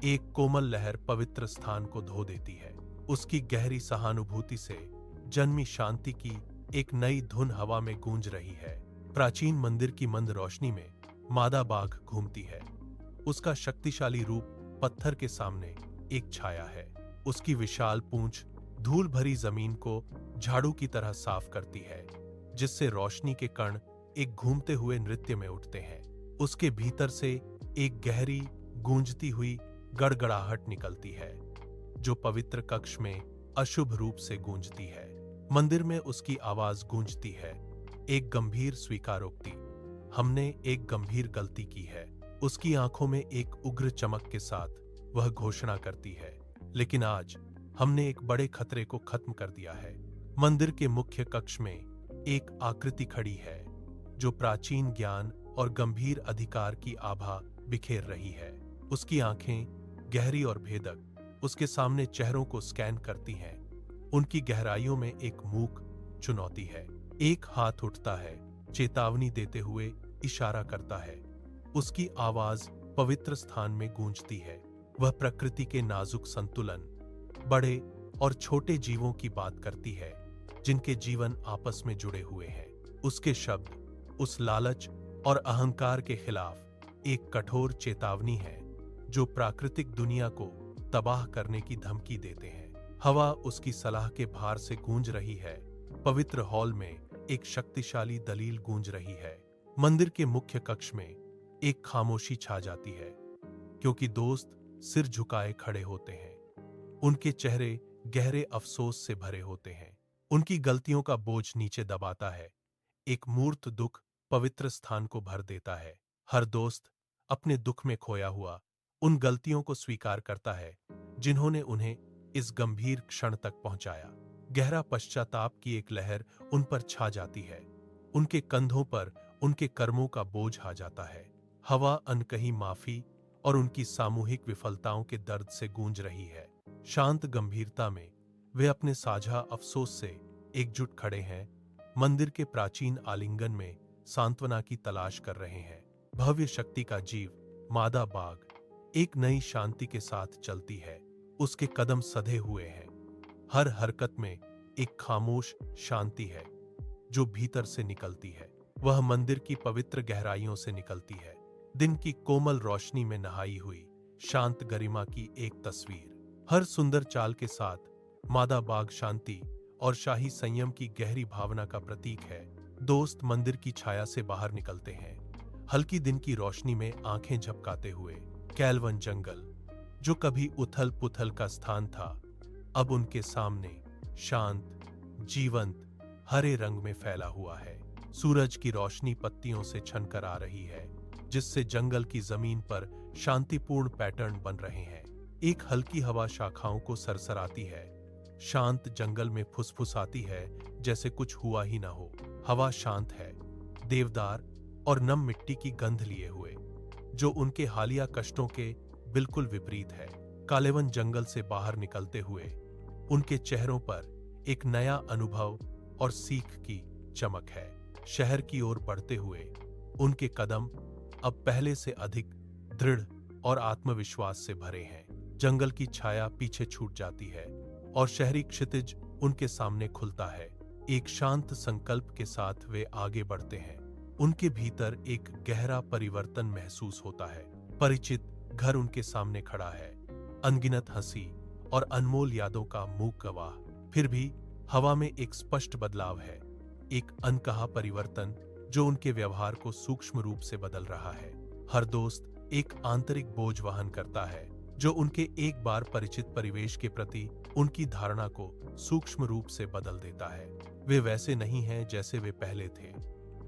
एक कोमल लहर पवित्र स्थान को धो देती है। उसकी गहरी सहानुभूति से जन्मी शांति की एक नई धुन हवा में गूंज रही है। प्राचीन मंदिर की मंद रोशनी में मादा बाघ घूमती है। उसका शक्तिशाली रूप पत्थर के सामने एक छाया है। उसकी विशाल पूंछ धूल भरी जमीन को झाड़ू की तरह साफ करती है, जिससे रोशनी के कण एक घूमते हुए नृत्य में उठते हैं। उसके भीतर से एक गहरी गूंजती हुई गड़गड़ाहट निकलती है, जो पवित्र कक्ष में अशुभ रूप से गूंजती है। मंदिर में उसकी आवाज गूंजती है, एक गंभीर स्वीकारोक्ति, हमने एक गंभीर गलती की है। उसकी आंखों में एक उग्र चमक के साथ वह घोषणा करती है, लेकिन आज हमने एक बड़े खतरे को खत्म कर दिया है। मंदिर के मुख्य कक्ष में एक आकृति खड़ी है, जो प्राचीन ज्ञान और गंभीर अधिकार की आभा बिखेर रही है। उसकी आंखें गहरी और भेदक उसके सामने चेहरों को स्कैन करती हैं। उनकी गहराइयों में एक मूक चुनौती है। एक हाथ उठता है, चेतावनी देते हुए इशारा करता है। उसकी आवाज पवित्र स्थान में गूंजती है। वह प्रकृति के नाजुक संतुलन, बड़े और छोटे जीवों की बात करती है, जिनके जीवन आपस में जुड़े हुए हैं। उसके शब्द उस लालच और अहंकार के खिलाफ एक कठोर चेतावनी है, जो प्राकृतिक दुनिया को तबाह करने की धमकी देते हैं। हवा उसकी सलाह के भार से गूंज रही है। पवित्र हॉल में एक शक्तिशाली दलील गूंज रही है। मंदिर के मुख्य कक्ष में एक खामोशी छा जाती है, क्योंकि दोस्त सिर झुकाए खड़े होते हैं। उनके चेहरे गहरे अफसोस से भरे होते हैं। उनकी गलतियों का बोझ नीचे दबाता है। एक मूर्त दुख पवित्र स्थान को भर देता है। हर दोस्त अपने दुख में खोया हुआ उन गलतियों को स्वीकार करता है, जिन्होंने उन्हें इस गंभीर क्षण तक पहुंचाया। गहरा पश्चाताप की एक लहर उन पर छा जाती है। उनके कंधों पर उनके कर्मों का बोझ आ जाता है। हवा अनकही माफी और उनकी सामूहिक विफलताओं के दर्द से गूंज रही है। शांत गंभीरता में वे अपने साझा अफसोस से एकजुट खड़े हैं। मंदिर के प्राचीन आलिंगन में सांत्वना की तलाश कर रहे हैं। भव्य शक्ति का जीव मादा बाघ एक नई शांति के साथ चलती है। उसके कदम सधे हुए हैं। हर हरकत में एक खामोश शांति है, जो भीतर से निकलती है। वह मंदिर की पवित्र गहराइयों से निकलती है। दिन की कोमल रोशनी में नहाई हुई शांत गरिमा की एक तस्वीर। हर सुंदर चाल के साथ मादा बाघ शांति और शाही संयम की गहरी भावना का प्रतीक है। दोस्त मंदिर की छाया से बाहर निकलते हैं, हल्की दिन की रोशनी में आंखें झपकाते हुए। कैलवन जंगल, जो कभी उथल पुथल का स्थान था, अब उनके सामने शांत, जीवंत, हरे रंग में फैला हुआ है। सूरज की रोशनी पत्तियों से छनकर आ रही है, जिससे जंगल की जमीन पर शांतिपूर्ण पैटर्न बन रहे हैं। एक हल्की हवा शाखाओं को सरसराती है। शांत जंगल में फुसफुसाती है, जैसे कुछ हुआ ही ना हो। हवा शांत है, देवदार और नम मिट्टी की गंध लिए हुए, जो उनके हालिया कष्टों के बिल्कुल विपरीत है। कालेवन जंगल से बाहर निकलते हुए उनके चेहरों पर एक नया अनुभव और सीख की चमक है। शहर की ओर बढ़ते हुए उनके कदम अब पहले से अधिक दृढ़ और आत्मविश्वास से भरे हैं। जंगल की छाया पीछे छूट जाती है और शहरी क्षितिज उनके सामने खुलता है। एक शांत संकल्प के साथ वे आगे बढ़ते हैं। उनके भीतर एक गहरा परिवर्तन महसूस होता है। परिचित घर उनके सामने खड़ा है, अनगिनत हंसी और अनमोल यादों का मूक गवाह। फिर भी हवा में एक स्पष्ट बदलाव है, एक अनकहा परिवर्तन जो उनके व्यवहार को सूक्ष्म रूप से बदल रहा है। हर दोस्त एक आंतरिक बोझ वहन करता है, जो उनके एक बार परिचित परिवेश के प्रति उनकी धारणा को सूक्ष्म रूप से बदल देता है। वे वैसे नहीं हैं जैसे वे पहले थे।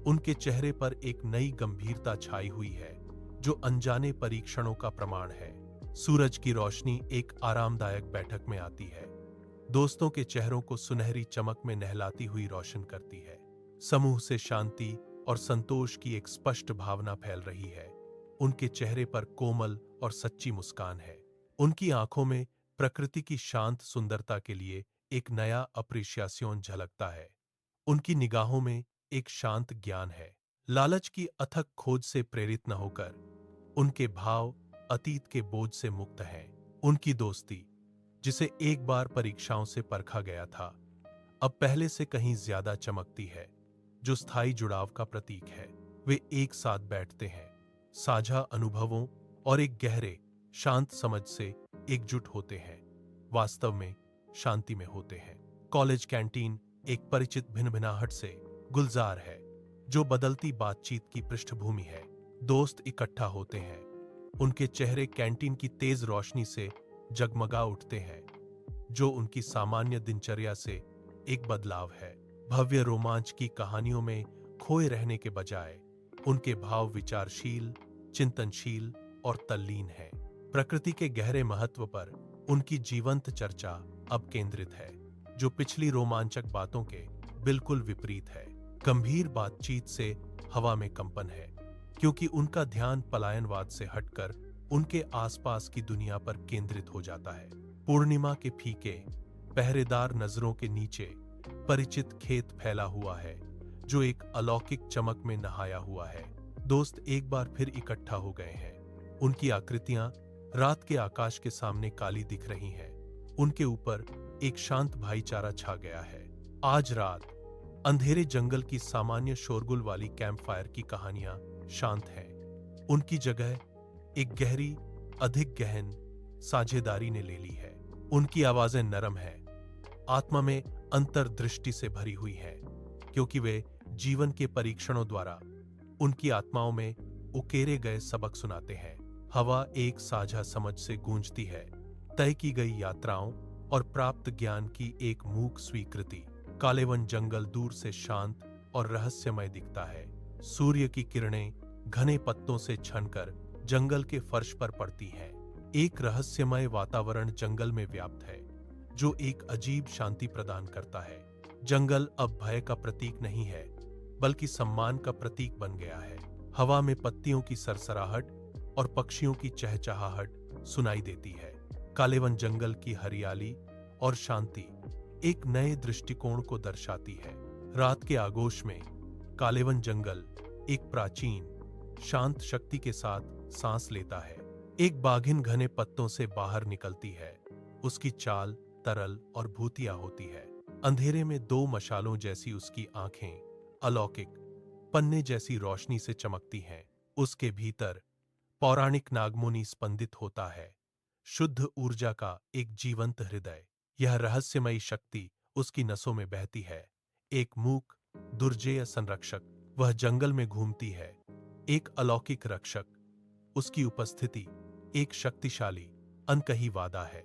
उनके चेहरे पर एक नई गंभीरता छाई हुई है, जो अनजाने परीक्षणों का प्रमाण है। सूरज की रोशनी एक आरामदायक बैठक में आती है, दोस्तों के चेहरों को सुनहरी चमक में नहलाती हुई रोशन करती है। समूह से शांति और संतोष की एक स्पष्ट भावना फैल रही है। उनके चेहरे पर कोमल और सच्ची मुस्कान है। उनकी आंखों में प्रकृति की शांत सुंदरता के लिए एक नया अप्रिशिएशन झलकता है। उनकी निगाहों में एक शांत ज्ञान है। लालच की अथक खोज से प्रेरित न होकर उनके भाव अतीत के बोझ से मुक्त हैं। उनकी दोस्ती, जिसे एक बार परीक्षाओं से परखा गया था, अब पहले से कहीं ज्यादा चमकती है, जो स्थायी जुड़ाव का प्रतीक है। वे एक साथ बैठते हैं, साझा अनुभवों और एक गहरे शांत समझ से एकजुट होते हैं, वास्तव में शांति में होते हैं। कॉलेज कैंटीन एक परिचित भिनभिनाहट से गुलजार है, जो बदलती बातचीत की पृष्ठभूमि है। दोस्त इकट्ठा होते हैं, उनके चेहरे कैंटीन की तेज रोशनी से जगमगा उठते हैं, जो उनकी सामान्य दिनचर्या से एक बदलाव है। भव्य रोमांच की कहानियों में खोए रहने के बजाय उनके भाव विचारशील, चिंतनशील और तल्लीन हैं। प्रकृति के गहरे महत्व पर उनकी जीवंत चर्चा अब केंद्रित है, जो पिछली रोमांचक बातों के बिल्कुल विपरीत है। गंभीर बातचीत से हवा में कंपन है, क्योंकि उनका ध्यान पलायनवाद से हटकर उनके आसपास की दुनिया पर केंद्रित हो जाता है। पूर्णिमा के फीके पहरेदार नजरों के नीचे परिचित खेत फैला हुआ है, जो एक अलौकिक चमक में नहाया हुआ है। दोस्त एक बार फिर इकट्ठा हो गए हैं। उनकी आकृतियां रात के आकाश के सामने काली दिख रही हैं। उनके ऊपर एक शांत भाईचारा छा गया है। आज रात अंधेरे जंगल की सामान्य शोरगुल वाली कैंपफायर की कहानियां शांत हैं। उनकी जगह एक गहरी, अधिक गहन साझेदारी ने ले ली है। उनकी आवाजें नरम हैं, आत्मा में अंतर्दृष्टि से भरी हुई हैं, क्योंकि वे जीवन के परीक्षणों द्वारा उनकी आत्माओं में उकेरे गए सबक सुनाते हैं। हवा एक साझा समझ से गूंजती है, तय की गई यात्राओं और प्राप्त ज्ञान की एक मूक स्वीकृति। कालेवन जंगल दूर से शांत और रहस्यमय दिखता है। सूर्य की किरणें घने पत्तों से छनकर जंगल के फर्श पर पड़ती हैं। एक रहस्यमय वातावरण जंगल में व्याप्त है, जो एक अजीब शांति प्रदान करता है। जंगल अब भय का प्रतीक नहीं है, बल्कि सम्मान का प्रतीक बन गया है। हवा में पत्तियों की सरसराहट और पक्षियों की चहचहाहट सुनाई देती है। कालेवन जंगल की हरियाली और शांति एक नए दृष्टिकोण को दर्शाती है। रात के आगोश में कालेवन जंगल एक प्राचीन, शांत शक्ति के साथ सांस लेता है। एक बाघिन घने पत्तों से बाहर निकलती है। उसकी चाल तरल और भूतिया होती है। अंधेरे में दो मशालों जैसी उसकी आंखें अलौकिक पन्ने जैसी रोशनी से चमकती हैं। उसके भीतर पौराणिक नागमुनि स्पंदित होता है, शुद्ध ऊर्जा का एक जीवंत हृदय। यह रहस्यमयी शक्ति उसकी नसों में बहती है। एक मूक, दुर्जेय संरक्षक वह जंगल में घूमती है, एक अलौकिक रक्षक। उसकी उपस्थिति एक शक्तिशाली, अनकही वादा है।